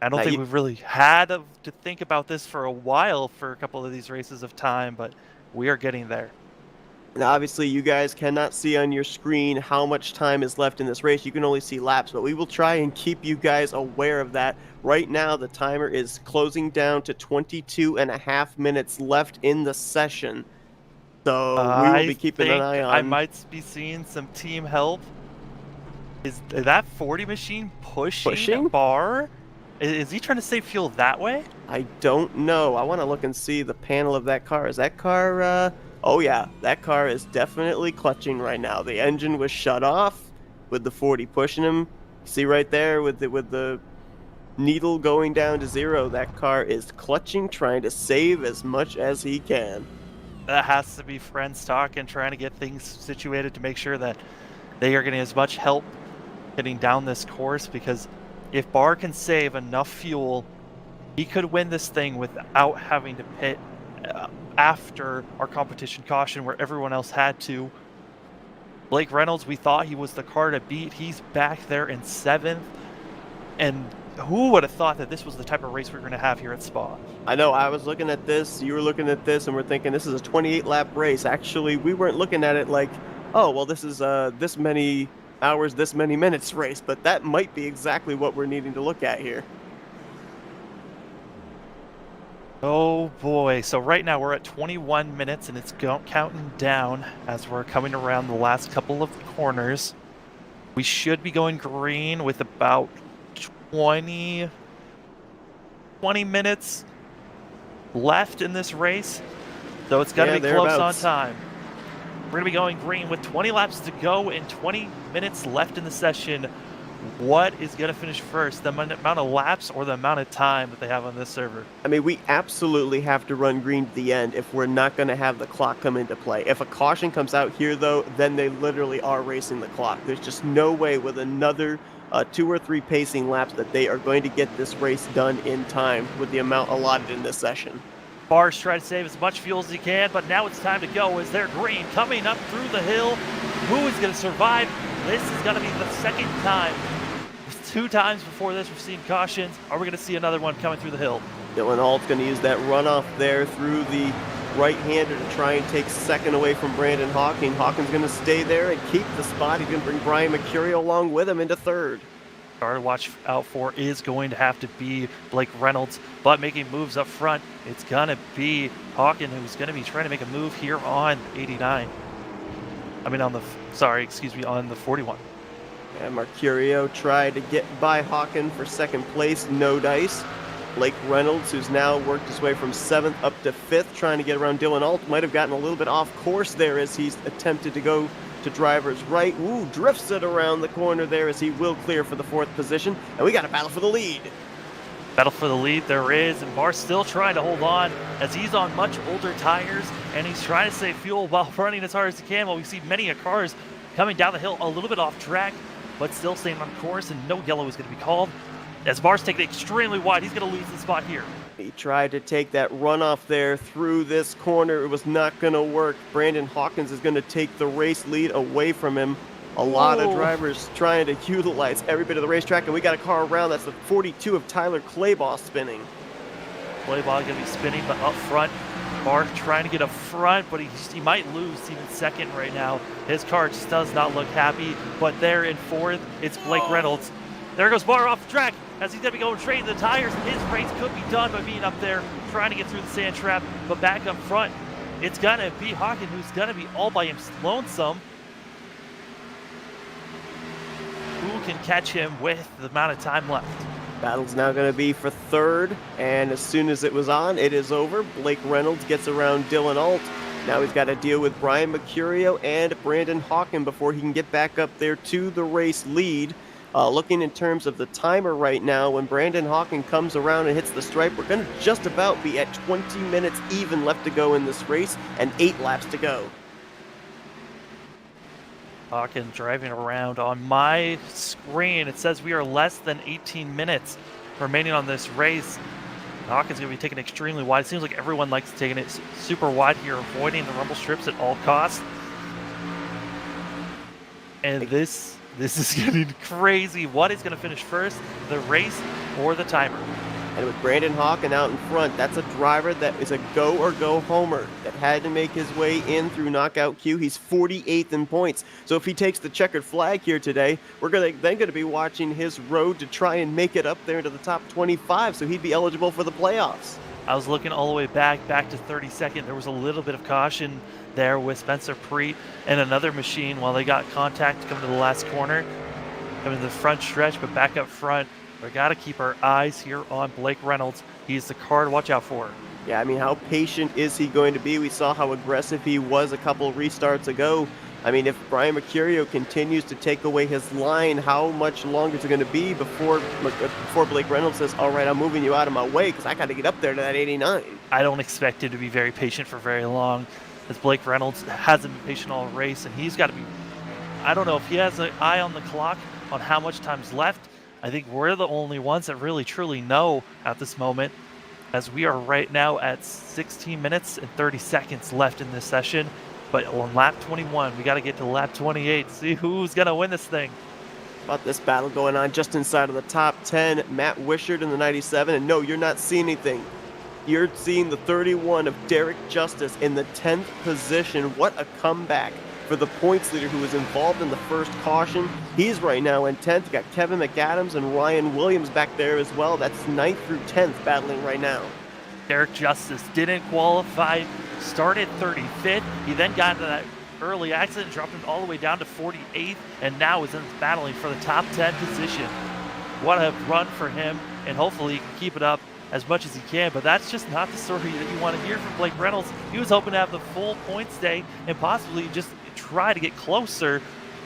I don't think we've really had to think about this for a while for a couple of these races of time, but we are getting there. Now, obviously, you guys cannot see on your screen how much time is left in this race. You can only see laps, but we will try and keep you guys aware of that. Right now, the timer is closing down to 22.5 minutes left in the session. So we will be keeping an eye on... I might be seeing some team help. Is that 40 machine pushing? Barr? Is he trying to save fuel that way? I don't know. I want to look and see the panel of that car. Is that car... Oh yeah, that car is definitely clutching right now. The engine was shut off with the 40 pushing him. See right there with the needle going down to 0. That car is clutching, trying to save as much as he can. That has to be friends talking, trying to get things situated to make sure that they are getting as much help getting down this course, because if Barr can save enough fuel, he could win this thing without having to pit after our competition caution where everyone else had to. Blake Reynolds, we thought he was the car to beat. He's back there in 7th. And who would have thought that this was the type of race we were going to have here at Spa? I know, I was looking at this, you were looking at this, and we're thinking this is a 28-lap race. Actually, we weren't looking at it like, oh, well, this is this many hours, this many minutes race, but that might be exactly what we're needing to look at here. Oh boy, so right now we're at 21 minutes and it's counting down as we're coming around the last couple of corners. We should be going green with about 20 20 minutes left in this race, so it's going to be close on time. We're going to be going green with 20 laps to go and 20 minutes left in the session. What is going to finish first, the amount of laps or the amount of time that they have on this server? I mean, we absolutely have to run green to the end if we're not going to have the clock come into play. If a caution comes out here, though, then they literally are racing the clock. There's just no way with another 2 or 3 pacing laps that they are going to get this race done in time with the amount allotted in this session. Bars try to save as much fuel as he can, but now it's time to go as they're green coming up through the hill. Who is going to survive? This is going to be the second time. 2 times before this we've seen cautions. Are we going to see another one coming through the hill? Dylan Alt's going to use that runoff there through the right-hander to try and take second away from Brandon Hawking. Hawkins going to stay there and keep the spot. He's going to bring Brian Mercurio along with him into third. Car to watch out for is going to have to be Blake Reynolds, but making moves up front, it's going to be Hawkins, who's going to be trying to make a move here on 89. I mean on the 41. And Mercurio tried to get by Hawkins for second place, no dice. Blake Reynolds, who's now worked his way from 7th up to 5th, trying to get around Dylan Alt, might have gotten a little bit off course there as he's attempted to go to driver's right. Ooh, drifts it around the corner there as he will clear for the 4th position. And we got a battle for the lead. Battle for the lead there is, and Barr's still trying to hold on as he's on much older tires, and he's trying to save fuel while running as hard as he can, while we see many cars coming down the hill a little bit off track, but still staying on course, and no yellow is going to be called. As Barr's taking it extremely wide, he's going to lose the spot here. He tried to take that runoff there through this corner. It was not going to work. Brandon Hawkins is going to take the race lead away from him. A lot of drivers trying to utilize every bit of the racetrack, and we got a car around. That's the 42 of Tyler Claybaugh spinning. Claybaugh going to be spinning, but up front, Barr trying to get up front, but he might lose even second right now. His car just does not look happy, but there in 4th, it's Blake Reynolds. There goes Barr off the track as he's going to be going straight into the tires. His race could be done by being up there, trying to get through the sand trap, but back up front, it's going to be Hawkins, who's going to be all by him lonesome. Who can catch him with the amount of time left? Battle's now going to be for 3rd, and as soon as it was on, it is over. Blake Reynolds gets around Dylan Alt. Now he's got to deal with Brian Mercurio and Brandon Hawkins before he can get back up there to the race lead. Looking in terms of the timer right now, when Brandon Hawkins comes around and hits the stripe, we're going to just about be at 20 minutes even left to go in this race and 8 laps to go. Hawkins driving around. On my screen, it says we are less than 18 minutes remaining on this race. Hawkins going to be taking extremely wide. It seems like everyone likes taking it super wide here, avoiding the rumble strips at all costs. And this is getting crazy. What is going to finish first, the race or the timer? And with Brandon Hawkins out in front, that's a driver that is a go or go homer that had to make his way in through knockout queue. He's 48th in points. So if he takes the checkered flag here today, we're then going to be watching his road to try and make it up there into the top 25, so he'd be eligible for the playoffs. I was looking all the way back to 32nd. There was a little bit of caution there with Spencer Preet and another machine while they got contact coming to the last corner, coming to the front stretch, but back up front. We got to keep our eyes here on Blake Reynolds. He's the car to watch out for. Yeah, I mean, how patient is he going to be? We saw how aggressive he was a couple restarts ago. I mean, if Brian Mercurio continues to take away his line, how much longer is it going to be before Blake Reynolds says, all right, I'm moving you out of my way because I got to get up there to that 89? I don't expect him to be very patient for very long, as Blake Reynolds hasn't been patient all race, and he's got to be, I don't know if he has an eye on the clock on how much time's left. I think we're the only ones that really truly know at this moment, as we are right now at 16 minutes and 30 seconds left in this session. But on lap 21, we got to get to lap 28, see who's going to win this thing. About this battle going on just inside of the top 10. Matt Wishart in the 97, and no, you're not seeing anything. You're seeing the 31 of Derek Justice in the 10th position. What a comeback for the points leader who was involved in the first caution. He's right now in 10th. You got Kevin McAdams and Ryan Williams back there as well. That's 9th through 10th battling right now. Derek Justice didn't qualify, started 35th. He then got into that early accident, dropped him all the way down to 48th, and now is battling for the top 10 position. What a run for him, and hopefully he can keep it up as much as he can, but that's just not the story that you want to hear from Blake Reynolds. He was hoping to have the full points day and possibly just try to get closer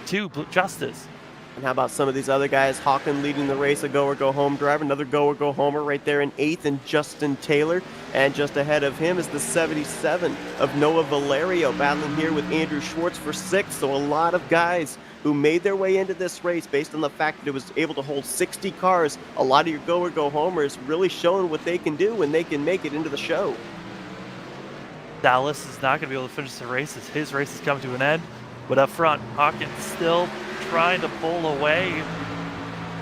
to Justice. And how about some of these other guys? Hawken leading the race, a go-or-go-home driver. Another go-or-go-homer right there in 8th, and Justin Taylor. And just ahead of him is the 77 of Noah Valerio, battling here with Andrew Schwartz for 6th. So a lot of guys who made their way into this race based on the fact that it was able to hold 60 cars. A lot of your go-or-go-homers really showing what they can do when they can make it into the show. Dallas is not going to be able to finish the race as his race is coming to an end. But up front, Hawkins still trying to pull away,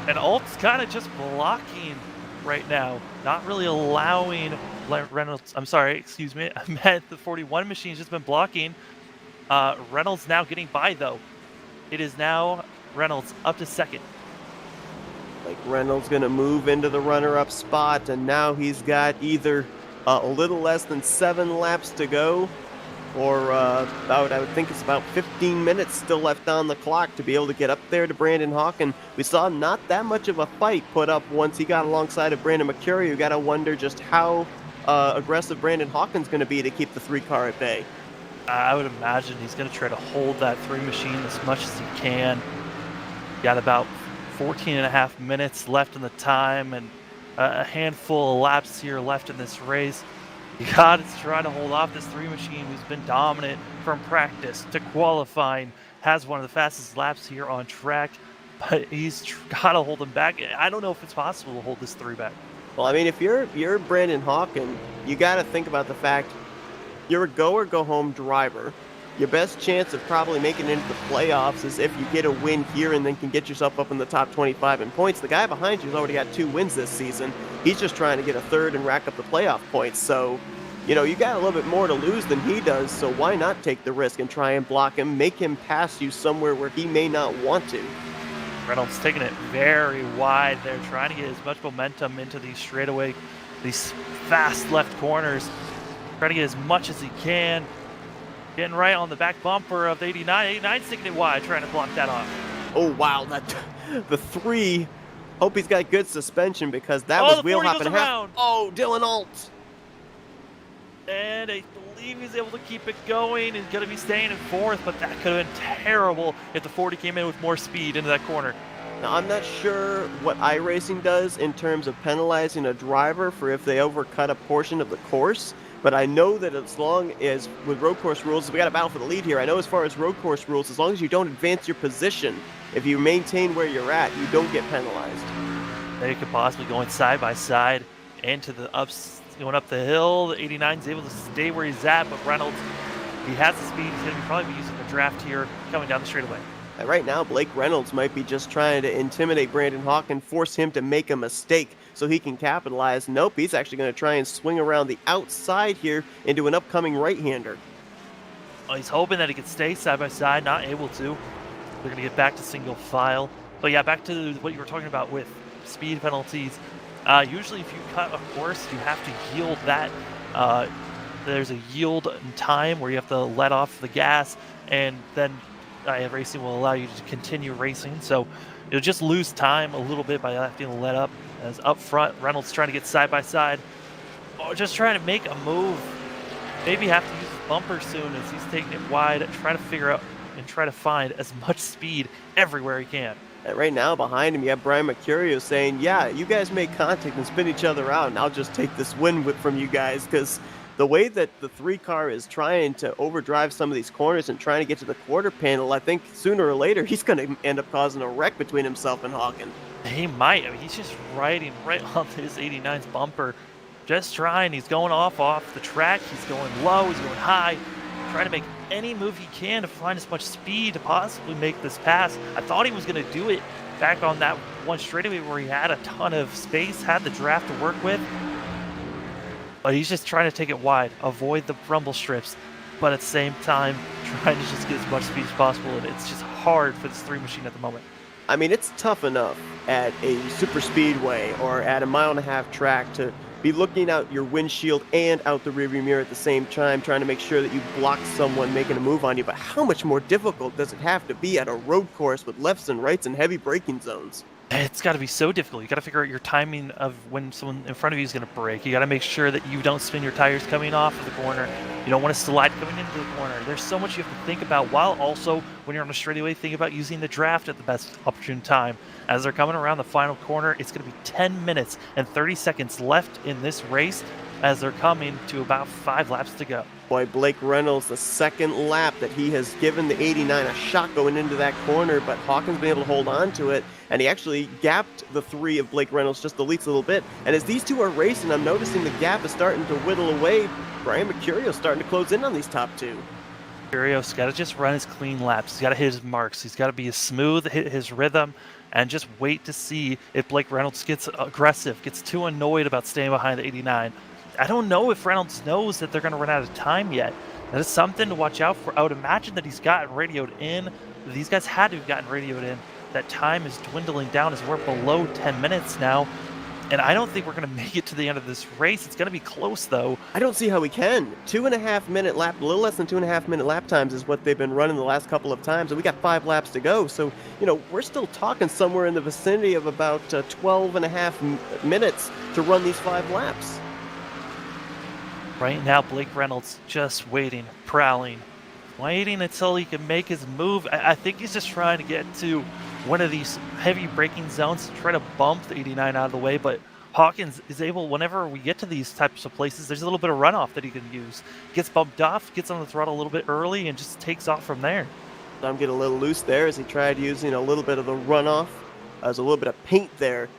and Alt's kind of just blocking right now, not really allowing Reynolds. I'm sorry, excuse me. I meant the 41 machine's just been blocking. Reynolds now getting by though. It is now Reynolds up to 2nd. Like Reynolds gonna move into the runner-up spot, and now he's got either a little less than 7 laps to go, or about, I would think it's about 15 minutes still left on the clock to be able to get up there to Brandon Hawken. We saw not that much of a fight put up once he got alongside of Brandon Mercury. You got to wonder just how aggressive Brandon Hawken's going to be to keep the 3-car at bay. I would imagine he's going to try to hold that 3 machine as much as he can. Got about 14 and a half minutes left in the time, and a handful of laps here left in this race. You got to try to hold off this 3 machine who's been dominant from practice to qualifying, has one of the fastest laps here on track, but he's got to hold him back. I don't know if it's possible to hold this 3 back. Well, I mean, if you're Brandon Hawken, you got to think about the fact you're a go-or-go-home driver. Your best chance of probably making it into the playoffs is if you get a win here and then can get yourself up in the top 25 in points. The guy behind you has already got 2 wins this season. He's just trying to get a 3rd and rack up the playoff points. So, you got a little bit more to lose than he does, so why not take the risk and try and block him, make him pass you somewhere where he may not want to. Reynolds taking it very wide there, trying to get as much momentum into these straightaway, these fast left corners, trying to get as much as he can. Getting right on the back bumper of 89. 89's taking it wide, trying to block that off. Oh, wow. The 3. Hope he's got good suspension because that was wheel hopping half. Oh, Dylan Alt. And I believe he's able to keep it going and going to be staying in 4th, but that could have been terrible if the 40 came in with more speed into that corner. Now, I'm not sure what iRacing does in terms of penalizing a driver for if they overcut a portion of the course. But I know that as long as, with road course rules, we got a battle for the lead here. I know as far as road course rules, as long as you don't advance your position, if you maintain where you're at, you don't get penalized. They could possibly going side by side into the going up the hill. The 89's able to stay where he's at, but Reynolds, he has the speed. He's going to probably be using the draft here coming down the straightaway. And right now, Blake Reynolds might be just trying to intimidate Brandon Hawken, force him to make a mistake so he can capitalize. Nope, he's actually going to try and swing around the outside here into an upcoming right-hander. Well, he's hoping that he could stay side by side, not able to. They're going to get back to single file. But yeah, back to what you were talking about with speed penalties. Usually if you cut a course, you have to yield that. There's a yield in time where you have to let off the gas, and then racing will allow you to continue racing. So you'll just lose time a little bit by having to let up. As up front, Reynolds trying to get side by side, or just trying to make a move. Maybe have to use the bumper soon as he's taking it wide, trying to figure out and try to find as much speed everywhere he can. And right now behind him, you have Brian Mercurio saying, yeah, you guys make contact and spin each other out, and I'll just take this win from you guys, because the way that the 3-car is trying to overdrive some of these corners and trying to get to the quarter panel, I think sooner or later he's going to end up causing a wreck between himself and Hawken. He might. I mean, he's just riding right on his 89's bumper. Just trying. He's going off the track. He's going low. He's going high. Trying to make any move he can to find as much speed to possibly make this pass. I thought he was going to do it back on that one straightaway where he had a ton of space, had the draft to work with. But he's just trying to take it wide, avoid the rumble strips, but at the same time, trying to just get as much speed as possible. And it's just hard for this 3 machine at the moment. I mean, it's tough enough at a super speedway or at a 1.5-mile track to be looking out your windshield and out the rearview mirror at the same time, trying to make sure that you block someone making a move on you. But how much more difficult does it have to be at a road course with lefts and rights and heavy braking zones? It's gotta be so difficult. You gotta figure out your timing of when someone in front of you is gonna brake. You gotta make sure that you don't spin your tires coming off of the corner. You don't want to slide coming into the corner. There's so much you have to think about, while also, when you're on a straightaway, think about using the draft at the best opportune time. As they're coming around the final corner, it's gonna be 10 minutes and 30 seconds left in this race as they're coming to about 5 laps to go. Boy, Blake Reynolds, the second lap that he has given the 89 a shot going into that corner, but Hawkins been able to hold on to it, and he actually gapped the 3 of Blake Reynolds just the least a little bit. And as these two are racing, I'm noticing the gap is starting to whittle away. Brian Mercurio's starting to close in on these top 2. Mercurio's got to just run his clean laps. He's got to hit his marks. He's got to be smooth, hit his rhythm, and just wait to see if Blake Reynolds gets aggressive, gets too annoyed about staying behind the 89. I don't know if Reynolds knows that they're going to run out of time yet. That is something to watch out for. I would imagine that he's gotten radioed in. These guys had to have gotten radioed in. That time is dwindling down as we're below 10 minutes now. And I don't think we're going to make it to the end of this race. It's going to be close, though. I don't see how we can. 2.5 minute lap, a little less than 2.5 minute lap times is what they've been running the last couple of times, and we got 5 laps to go. So, we're still talking somewhere in the vicinity of about 12.5 minutes to run these 5 laps. Right now, Blake Reynolds just waiting, prowling, waiting until he can make his move. I think he's just trying to get to one of these heavy braking zones to try to bump the 89 out of the way, but Hawkins is able, whenever we get to these types of places, there's a little bit of runoff that he can use. Gets bumped off, gets on the throttle a little bit early, and just takes off from there. I'm getting a little loose there as he tried using a little bit of the runoff. There's a little bit of paint there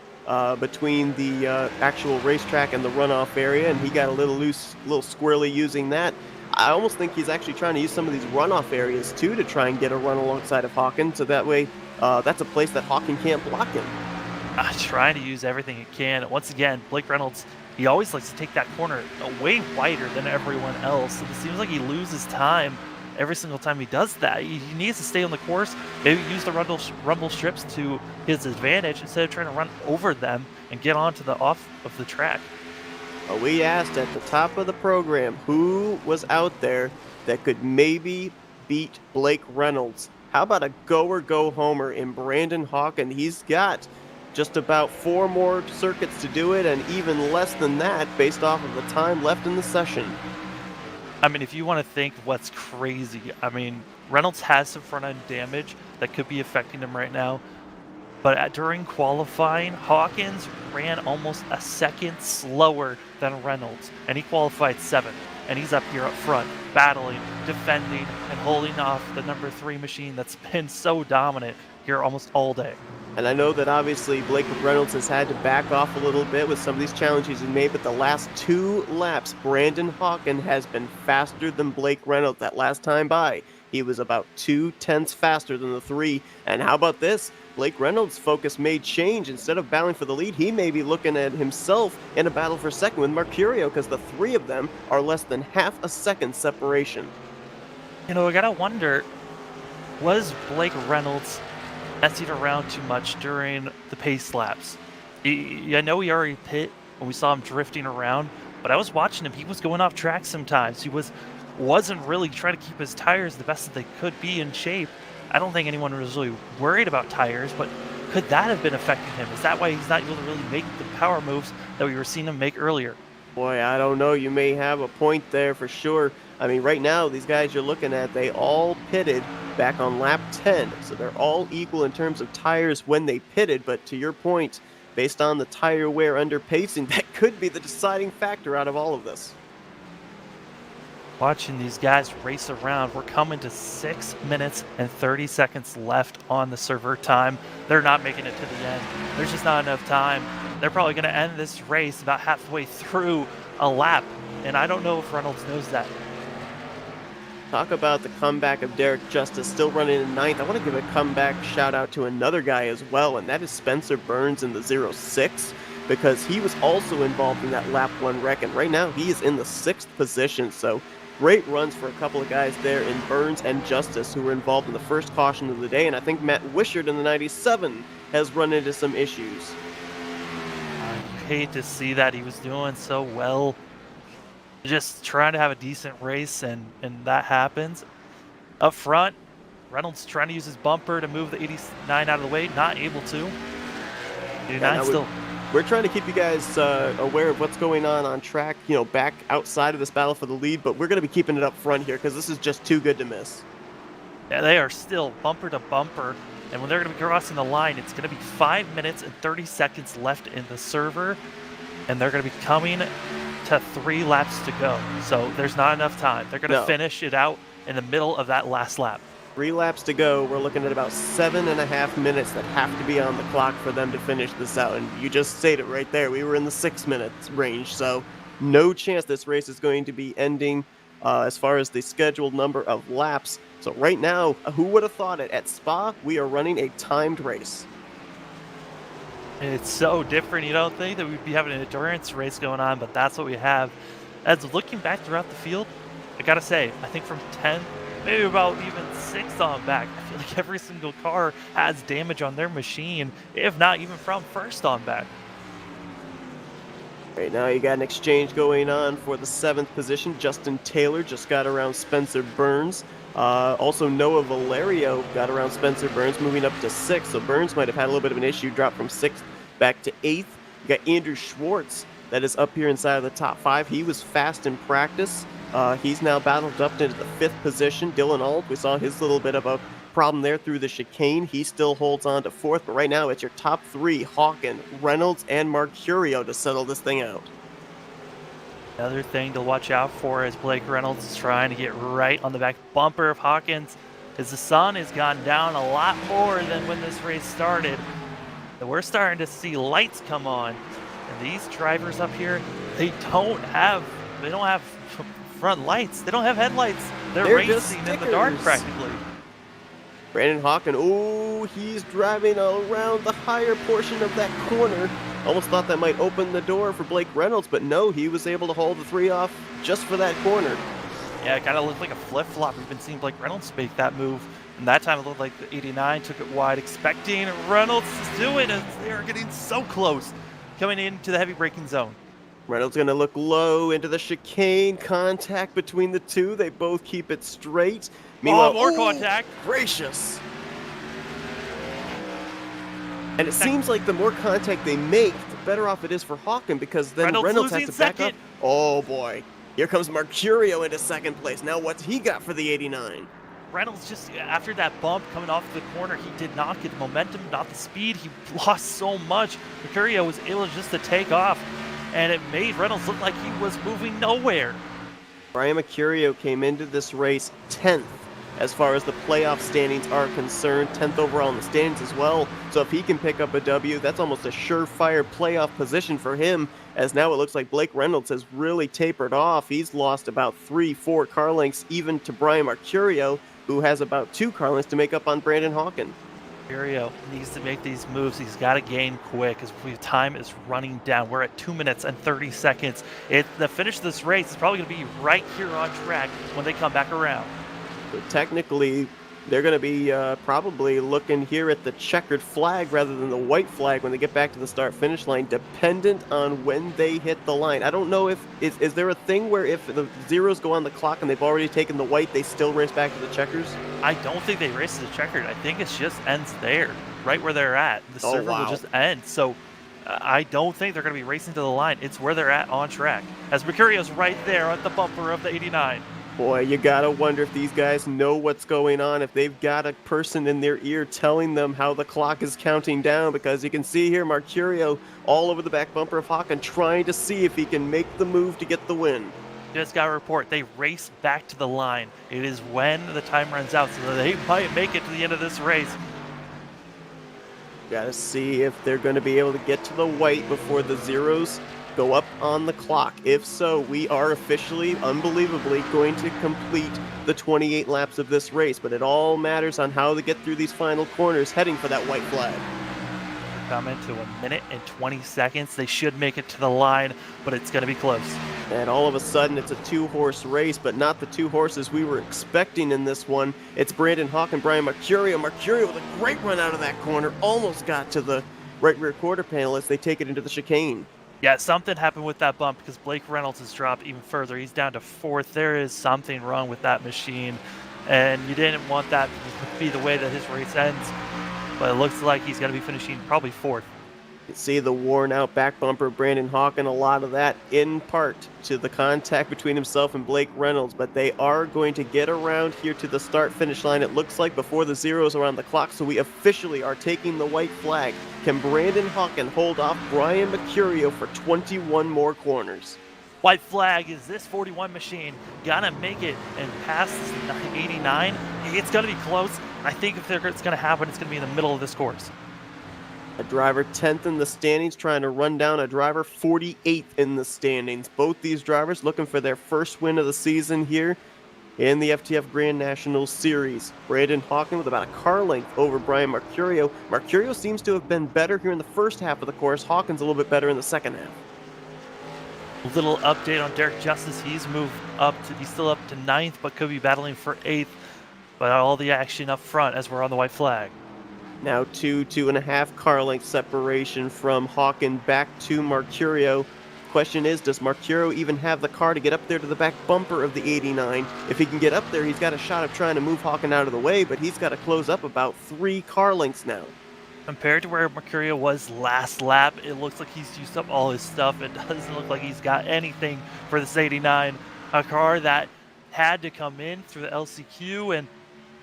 between the actual racetrack and the runoff area, and he got a little loose, a little squirrely using that. I almost think he's actually trying to use some of these runoff areas too to try and get a run alongside of Hawkins, so that way that's a place that Hawkins can't block him. Trying to use everything he can. Once again, Blake Reynolds, he always likes to take that corner way wider than everyone else. It seems like he loses time every single time he does that. He needs to stay on the course, maybe use the rumble strips to his advantage instead of trying to run over them and get onto the off of the track. We asked at the top of the program who was out there that could maybe beat Blake Reynolds. How about a go or go homer in Brandon Hawkins? He's got just about 4 more circuits to do it, and even less than that based off of the time left in the session. I mean, if you want to think what's crazy, I mean, Reynolds has some front-end damage that could be affecting him right now. But during qualifying, Hawkins ran almost a second slower than Reynolds, and he qualified 7th. And he's up here up front, battling, defending, and holding off the number 3 machine that's been so dominant here almost all day. And I know that obviously Blake Reynolds has had to back off a little bit with some of these challenges he made, but the last 2 laps, Brandon Hawkins has been faster than Blake Reynolds. That last time by, he was about 2/10 faster than the 3. And how about this? Blake Reynolds' focus may change. Instead of battling for the lead, he may be looking at himself in a battle for second with Mercurio, because the 3 of them are less than half a second separation. I gotta wonder, was Blake Reynolds messing around too much during the pace laps? I know he already pit when we saw him drifting around, but I was watching him. He was going off track sometimes. He wasn't really trying to keep his tires the best that they could be in shape. I don't think anyone was really worried about tires, but could that have been affecting him? Is that why he's not able to really make the power moves that we were seeing him make earlier? Boy, I don't know. You may have a point there for sure. I mean, right now, these guys you're looking at, they all pitted back on lap 10. So they're all equal in terms of tires when they pitted. But to your point, based on the tire wear under pacing, that could be the deciding factor out of all of this. Watching these guys race around, we're coming to 6 minutes and 30 seconds left on the server time. They're not making it to the end. There's just not enough time. They're probably going to end this race about halfway through a lap, and I don't know if Reynolds knows that. Talk about the comeback of Derek Justice, still running in 9th. I want to give a comeback shout out to another guy as well, and that is Spencer Burns in the 06, because he was also involved in that lap 1 wreck, and right now he is in the 6th position. So great runs for a couple of guys there in Burns and Justice, who were involved in the first caution of the day. And I think Matt Wishart in the 97 has run into some issues. I hate to see that. He was doing so well, just trying to have a decent race, and that happens. Up front, Reynolds trying to use his bumper to move the 89 out of the way, not able to. Yeah, 89 now still. we're trying to keep you guys aware of what's going on track, back outside of this battle for the lead, but we're going to be keeping it up front here because this is just too good to miss. Yeah, they are still bumper to bumper. And when they're going to be crossing the line, it's going to be 5 minutes and 30 seconds left in the server. And they're going to be coming to 3 laps to go. So there's not enough time. They're going to finish it out in the middle of that last lap. 3 laps to go. We're looking at about 7.5 minutes that have to be on the clock for them to finish this out. And you just stated it right there. We were in the 6 minutes range. So no chance this race is going to be ending as far as the scheduled number of laps. So right now, who would have thought it? At Spa, we are running a timed race. And it's so different. You don't think that we'd be having an endurance race going on, but that's what we have. As looking back throughout the field, I gotta say, I think from 10, maybe about even 6 on back, I feel like every single car has damage on their machine, if not even from first on back. Right now you got an exchange going on for the 7th position. Justin Taylor just got around Spencer Burns. Also Noah Valerio got around Spencer Burns, moving up to 6th. So Burns might have had a little bit of an issue, dropped from 6th back to 8th. You got Andrew Schwartz that is up here inside of the top 5. He was fast in practice. He's now battled up into the 5th position. Dylan Ault, we saw his little bit of a problem there through the chicane. He still holds on to 4th, but right now it's your top 3, Hawken, Reynolds, and Mercurio to settle this thing out. Another thing to watch out for as Blake Reynolds is trying to get right on the back bumper of Hawkins, is the sun has gone down a lot more than when this race started. And we're starting to see lights come on. And these drivers up here, they don't have front lights. They don't have headlights. They're racing in the dark practically. Brandon Hawken, he's driving around the higher portion of that corner. Almost thought that might open the door for Blake Reynolds, but no, he was able to hold the 3 off just for that corner. Yeah, it kind of looked like a flip-flop. We've been seeing Blake Reynolds make that move, and that time it looked like the 89 took it wide, expecting Reynolds to do it, and they are getting so close, coming into the heavy braking zone. Reynolds going to look low into the chicane, contact between the two. They both keep it straight. Meanwhile, more contact. Gracious. And it seems like the more contact they make, the better off it is for Hawken, because then Reynolds has to back up. Oh boy. Here comes Mercurio into 2nd place. Now what's he got for the 89? Reynolds just, after that bump coming off the corner, he did not get the momentum, not the speed. He lost so much. Mercurio was able just to take off, and it made Reynolds look like he was moving nowhere. Brian Mercurio came into this race 10th as far as the playoff standings are concerned, 10th overall in the standings as well. So if he can pick up a W, that's almost a surefire playoff position for him, as now it looks like Blake Reynolds has really tapered off. He's lost about 3-4 car lengths even to Brian Mercurio, who has about 2 car lengths to make up on Brandon Hawken. Mercurio needs to make these moves. He's got to gain quick as time is running down. We're at 2 minutes and 30 seconds. The finish of this race is probably going to be right here on track when they come back around. So technically, they're going to be probably looking here at the checkered flag rather than the white flag when they get back to the start-finish line, dependent on when they hit the line. I don't know if is there a thing where if the zeros go on the clock and they've already taken the white, they still race back to the checkers? I don't think they race to the checkered. I think it just ends there, right where they're at. The server will just end. So I don't think they're going to be racing to the line. It's where they're at on track. As Mercurio's right there at the bumper of the 89. Boy, you gotta wonder if these guys know what's going on, if they've got a person in their ear telling them how the clock is counting down, because you can see here Mercurio all over the back bumper of Hawken trying to see if he can make the move to get the win. Just got a report. They race back to the line. It is when the time runs out, so they might make it to the end of this race. Gotta see if they're going to be able to get to the white before the zeros go up on the clock. If so, we are officially, unbelievably, going to complete the 28 laps of this race, but it all matters on how they get through these final corners heading for that white flag. Coming to 1 minute and 20 seconds. They should make it to the line, but it's going to be close. And all of a sudden, it's a 2-horse race, but not the 2 horses we were expecting in this one. It's Brandon Hawken and Brian Mercurio. Mercurio with a great run out of that corner. Almost got to the right rear quarter panel as they take it into the chicane. Yeah, something happened with that bump because Blake Reynolds has dropped even further. He's down to 4th. There is something wrong with that machine, and you didn't want that to be the way that his race ends. But it looks like he's going to be finishing probably 4th. You see the worn out back bumper of Brandon Hawken, a lot of that in part to the contact between himself and Blake Reynolds, but they are going to get around here to the start finish line, it looks like, before the zeros are on the clock, so we officially are taking the white flag. Can Brandon Hawken hold off Brian Mercurio for 21 more corners? White flag, is this 41 machine gonna make it and pass this 89? It's gonna be close. I think if it's gonna happen, it's gonna be in the middle of this course. A driver 10th in the standings trying to run down a driver 48th in the standings. Both these drivers looking for their first win of the season here in the FTF Grand National Series. Brandon Hawken with about a car length over Brian Mercurio. Mercurio seems to have been better here in the first half of the course. Hawken's a little bit better in the second half. A little update on Derek Justice. He's moved up he's still up to 9th, but could be battling for 8th. But all the action up front as we're on the white flag. Now 2.5 car length separation from Hawken back to Mercurio. Question is, does Mercurio even have the car to get up there to the back bumper of the 89? If he can get up there, he's got a shot of trying to move Hawken out of the way, but he's got to close up about 3 car lengths now. Compared to where Mercurio was last lap, it looks like he's used up all his stuff. It doesn't look like he's got anything for this 89. A car that had to come in through the LCQ, and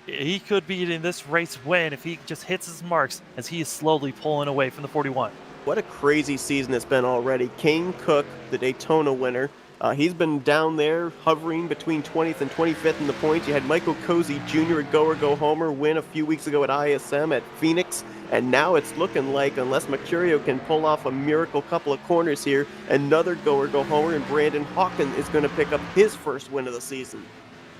he could be in this race win if he just hits his marks as he is slowly pulling away from the 41. What a crazy season it's been already. Kane Cook, the Daytona winner, he's been down there hovering between 20th and 25th in the points. You had Michael Cozy Jr., a go or go homer, win a few weeks ago at ISM at Phoenix. And now it's looking like, unless Mercurio can pull off a miracle couple of corners here, another go or go homer, and Brandon Hawken is going to pick up his first win of the season.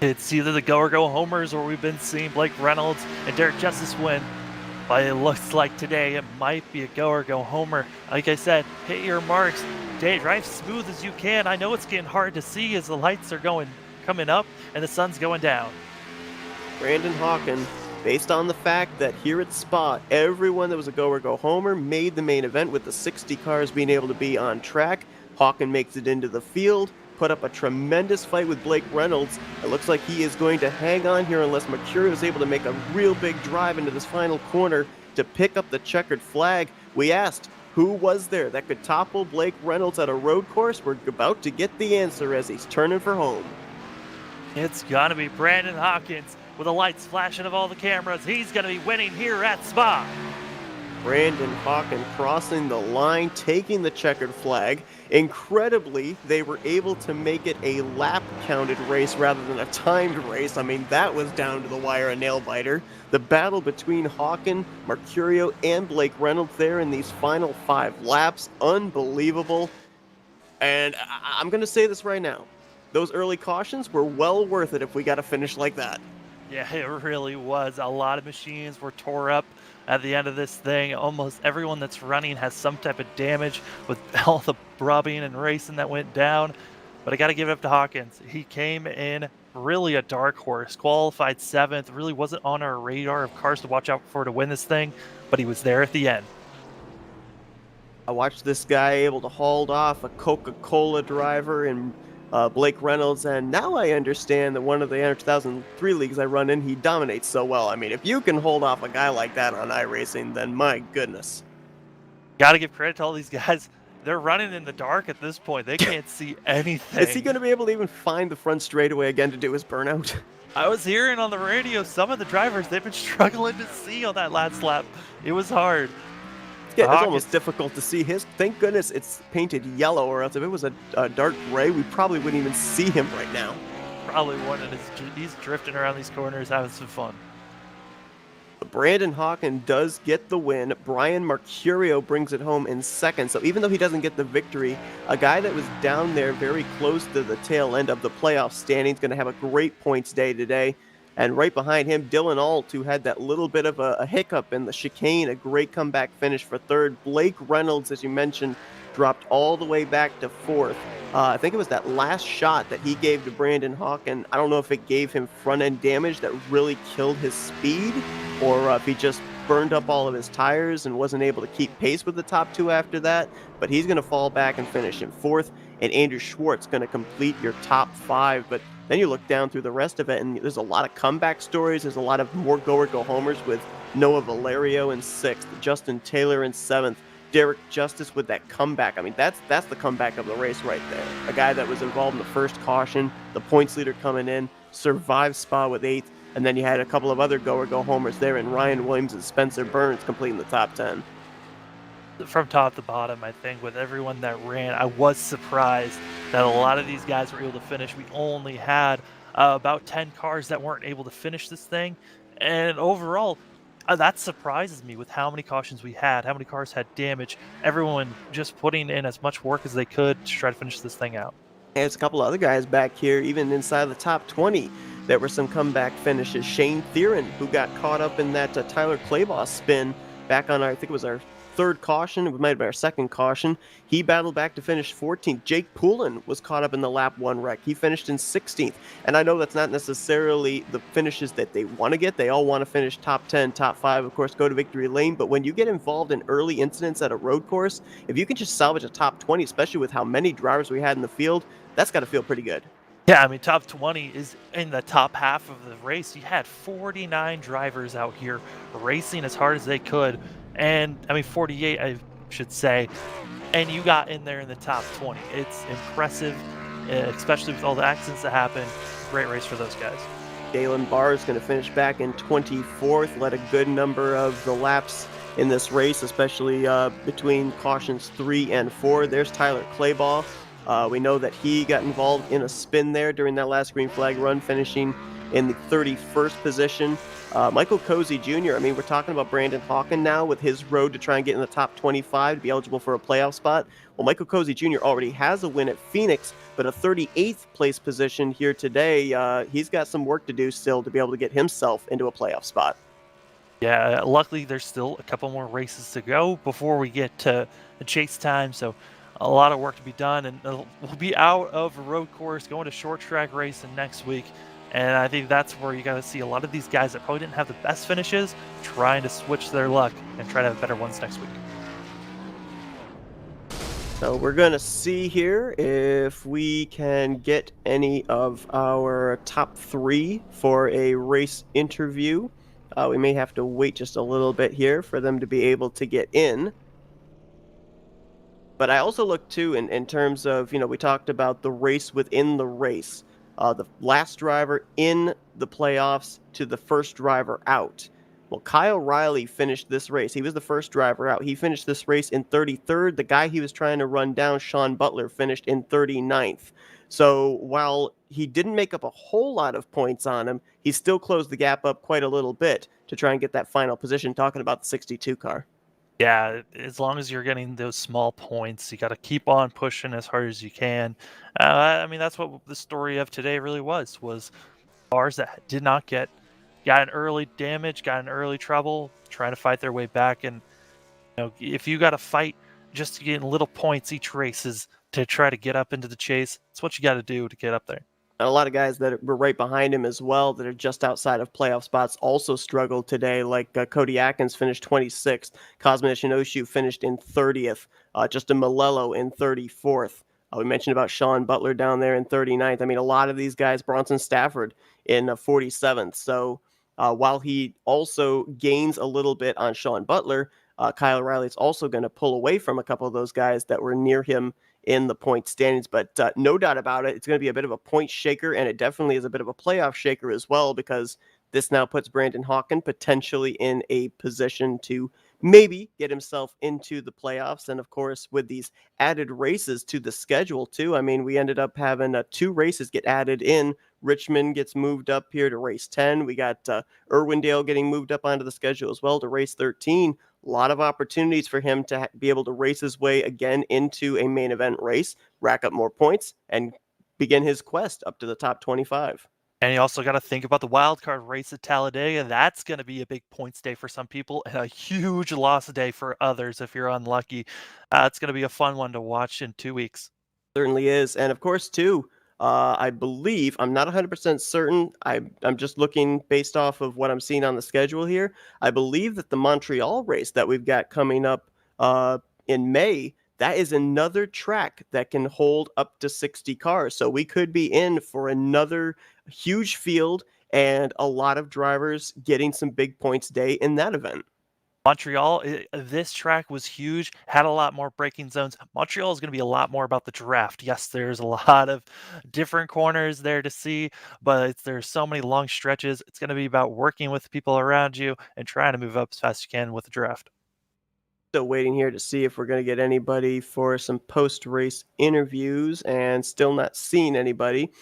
It's either the go or go homers, or we've been seeing Blake Reynolds and Derek Justice win. But it looks like today it might be a go or go homer. Like I said, hit your marks. Drive smooth as you can. I know it's getting hard to see as the lights are coming up and the sun's going down. Brandon Hawken, based on the fact that here at Spa, everyone that was a go or go homer made the main event with the 60 cars being able to be on track. Hawken makes it into the field, put up a tremendous fight with Blake Reynolds. It looks like he is going to hang on here unless Mercurio is able to make a real big drive into this final corner to pick up the checkered flag. We asked, who was there that could topple Blake Reynolds at a road course? We're about to get the answer as he's turning for home. It's gonna be Brandon Hawkins with the lights flashing of all the cameras. He's gonna be winning here at Spa. Brandon Hawken crossing the line, taking the checkered flag. Incredibly, they were able to make it a lap-counted race rather than a timed race. I mean, that was down to the wire, a nail-biter. The battle between Hawken, Mercurio, and Blake Reynolds there in these final 5 laps, unbelievable. And I'm going to say this right now. Those early cautions were well worth it if we got a finish like that. Yeah, it really was. A lot of machines were tore up at the end of this thing. Almost everyone that's running has some type of damage with all the rubbing and racing that went down. But I got to give it up to Hawkins. He came in really a dark horse, qualified 7th, really wasn't on our radar of cars to watch out for to win this thing, but he was there at the end. I watched this guy able to hold off a Coca-Cola driver and Blake Reynolds, and now I understand that one of the Under 2003 leagues I run in, he dominates so well. I mean, if you can hold off a guy like that on iRacing, then my goodness. Got to give credit to all these guys. They're running in the dark at this point. They can't see anything. Is he going to be able to even find the front straightaway again to do his burnout? I was hearing on the radio some of the drivers, they've been struggling to see on that last lap. It was hard. Yeah, it's almost difficult to see his. Thank goodness it's painted yellow, or else if it was a dark gray, we probably wouldn't even see him right now. Probably wouldn't. He's drifting around these corners, having some fun. Brandon Hawken does get the win. Brian Mercurio brings it home in second. So even though he doesn't get the victory, a guy that was down there very close to the tail end of the playoff standings is going to have a great points day today. And right behind him, Dylan Alt, who had that little bit of a hiccup in the chicane, a great comeback finish for third. Blake Reynolds, as you mentioned, dropped all the way back to fourth. I think it was that last shot that he gave to Brandon Hawken. I don't know if it gave him front-end damage that really killed his speed, or if he just burned up all of his tires and wasn't able to keep pace with the top 2 after that. But he's going to fall back and finish in fourth, and Andrew Schwartz going to complete your top 5. But then you look down through the rest of it, and there's a lot of comeback stories. There's a lot of more go-or-go homers with Noah Valerio in 6th, Justin Taylor in 7th, Derek Justice with that comeback. I mean, that's the comeback of the race right there. A guy that was involved in the first caution, the points leader coming in, survived Spa with 8th, and then you had a couple of other go-homers there, and Ryan Williams and Spencer Burns completing the top 10. From top to bottom, I think with everyone that ran, I was surprised that a lot of these guys were able to finish. We only had about 10 cars that weren't able to finish this thing, and overall, that surprises me with how many cautions we had, how many cars had damage. Everyone just putting in as much work as they could to try to finish this thing out. And there's a couple of other guys back here, even inside the top 20, there were some comeback finishes. Shane Theron, who got caught up in that Tyler Claybaugh spin back on, I think it was our third caution. It might have been our second caution. He battled back to finish 14th. Jake Poulin was caught up in the lap 1 wreck. He finished in 16th. And I know that's not necessarily the finishes that they want to get. They all want to finish top 10, top 5, of course, go to victory lane. But when you get involved in early incidents at a road course, if you can just salvage a top 20, especially with how many drivers we had in the field, that's got to feel pretty good. Yeah, I mean, top 20 is in the top half of the race. You had 49 drivers out here racing as hard as they could. And I mean, 48, I should say. And you got in there in the top 20. It's impressive, especially with all the accidents that happened. Great race for those guys. Dalen Barr is going to finish back in 24th, led a good number of the laps in this race, especially between cautions 3 and 4. There's Tyler Claybaugh. We know that he got involved in a spin there during that last green flag run, finishing in the 31st position. Michael Cozy Jr., I mean, we're talking about Brandon Hawken now with his road to try and get in the top 25 to be eligible for a playoff spot. Well, Michael Cozy Jr. already has a win at Phoenix, but a 38th place position here today. He's got some work to do still to be able to get himself into a playoff spot. Yeah, luckily there's still a couple more races to go before we get to the chase time, so a lot of work to be done, and we'll be out of a road course, going to short track racing next week. And I think that's where you got to see a lot of these guys that probably didn't have the best finishes trying to switch their luck and try to have better ones next week. So we're going to see here if we can get any of our top 3 for a race interview. We may have to wait just a little bit here for them to be able to get in. But I also look too in terms of, we talked about the race within the race. The last driver in the playoffs to the first driver out. Well, Kyle Riley finished this race. He was the first driver out. He finished this race in 33rd. The guy he was trying to run down, Sean Butler, finished in 39th. So while he didn't make up a whole lot of points on him, he still closed the gap up quite a little bit to try and get that final position, talking about the 62 car. Yeah, as long as you're getting those small points, you got to keep on pushing as hard as you can. I mean, that's what the story of today really was cars that did not got an early damage, got an early trouble, trying to fight their way back. And if you got to fight just to get little points each race to try to get up into the chase, it's what you got to do to get up there. And a lot of guys that were right behind him as well that are just outside of playoff spots also struggled today, like Cody Atkins finished 26th, Cosmin Shinoshu finished in 30th, Justin Malello in 34th. We mentioned about Sean Butler down there in 39th. I mean, a lot of these guys, Bronson Stafford in 47th. So while he also gains a little bit on Sean Butler, Kyle Riley's also going to pull away from a couple of those guys that were near him in the point standings. But no doubt about it, it's going to be a bit of a point shaker, and it definitely is a bit of a playoff shaker as well, because this now puts Brandon Hawken potentially in a position to maybe get himself into the playoffs. And of course, with these added races to the schedule too, I mean, we ended up having 2 races get added in. Richmond gets moved up here to race 10. We got Irwindale getting moved up onto the schedule as well to race 13. A lot of opportunities for him to be able to race his way again into a main event race, rack up more points, and begin his quest up to the top 25. And you also got to think about the wild card race at Talladega. That's going to be a big points day for some people and a huge loss day for others if you're unlucky. It's going to be a fun one to watch in 2 weeks. Certainly is. And of course, too, I believe, I'm not 100% certain, I'm just looking based off of what I'm seeing on the schedule here. I believe that the Montreal race that we've got coming up in May, that is another track that can hold up to 60 cars. So we could be in for another huge field and a lot of drivers getting some big points day in that event. Montreal, this track was huge, had a lot more braking zones. Montreal is going to be a lot more about the draft. Yes, there's a lot of different corners there to see, but there's so many long stretches. It's going to be about working with the people around you and trying to move up as fast as you can with the draft. Still waiting here to see if we're going to get anybody for some post-race interviews, and still not seeing anybody.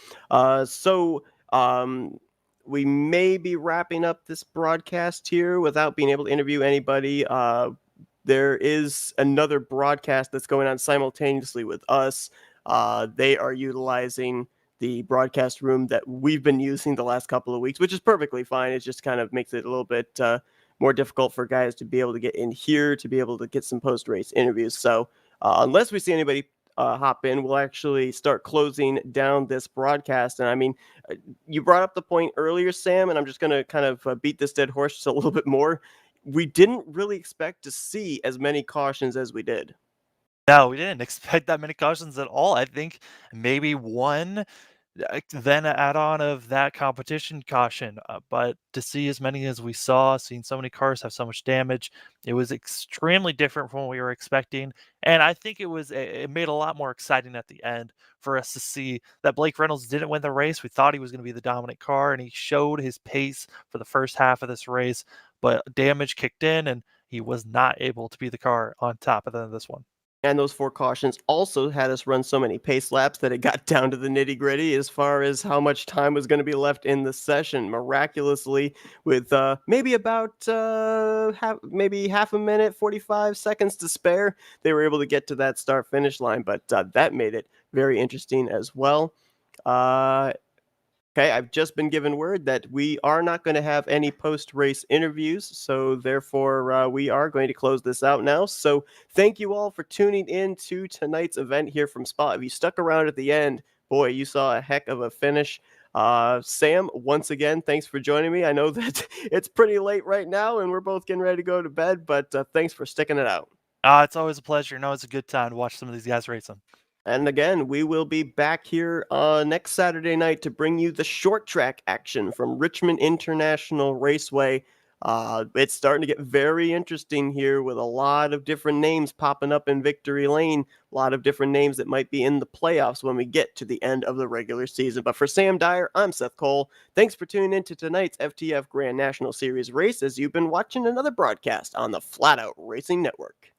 So we may be wrapping up this broadcast here without being able to interview anybody. There is another broadcast that's going on simultaneously with us. They are utilizing the broadcast room that we've been using the last couple of weeks, which is perfectly fine. It just kind of makes it a little bit more difficult for guys to be able to get in here to be able to get some post-race interviews. So unless we see anybody hop in, we'll actually start closing down this broadcast. And I mean, you brought up the point earlier, Sam, and I'm just going to kind of beat this dead horse just a little bit more. We didn't really expect to see as many cautions as we did. No, we didn't expect that many cautions at all. I think maybe one, then an add-on of that competition caution. But to see as many as we saw, seeing so many cars have so much damage, it was extremely different from what we were expecting. And I think it made it a lot more exciting at the end for us to see that Blake Reynolds didn't win the race. We thought he was going to be the dominant car, and he showed his pace for the first half of this race, but damage kicked in, and he was not able to be the car on top at the end of this one. And those four cautions also had us run so many pace laps that it got down to the nitty gritty as far as how much time was going to be left in the session. Miraculously, with maybe about maybe half a minute, 45 seconds to spare, they were able to get to that start finish line. But that made it very interesting as well. Okay, I've just been given word that we are not going to have any post-race interviews, so therefore we are going to close this out now. So thank you all for tuning in to tonight's event here from Spa. If you stuck around at the end, boy, you saw a heck of a finish. Sam, once again, thanks for joining me. I know that it's pretty late right now, and we're both getting ready to go to bed, but thanks for sticking it out. It's always a pleasure. No, it's a good time to watch some of these guys racing. And again, we will be back here next Saturday night to bring you the short track action from Richmond International Raceway. It's starting to get very interesting here with a lot of different names popping up in Victory Lane, a lot of different names that might be in the playoffs when we get to the end of the regular season. But for Sam Dyer, I'm Seth Cole. Thanks for tuning in to tonight's FTF Grand National Series race as you've been watching another broadcast on the Flatout Racing Network.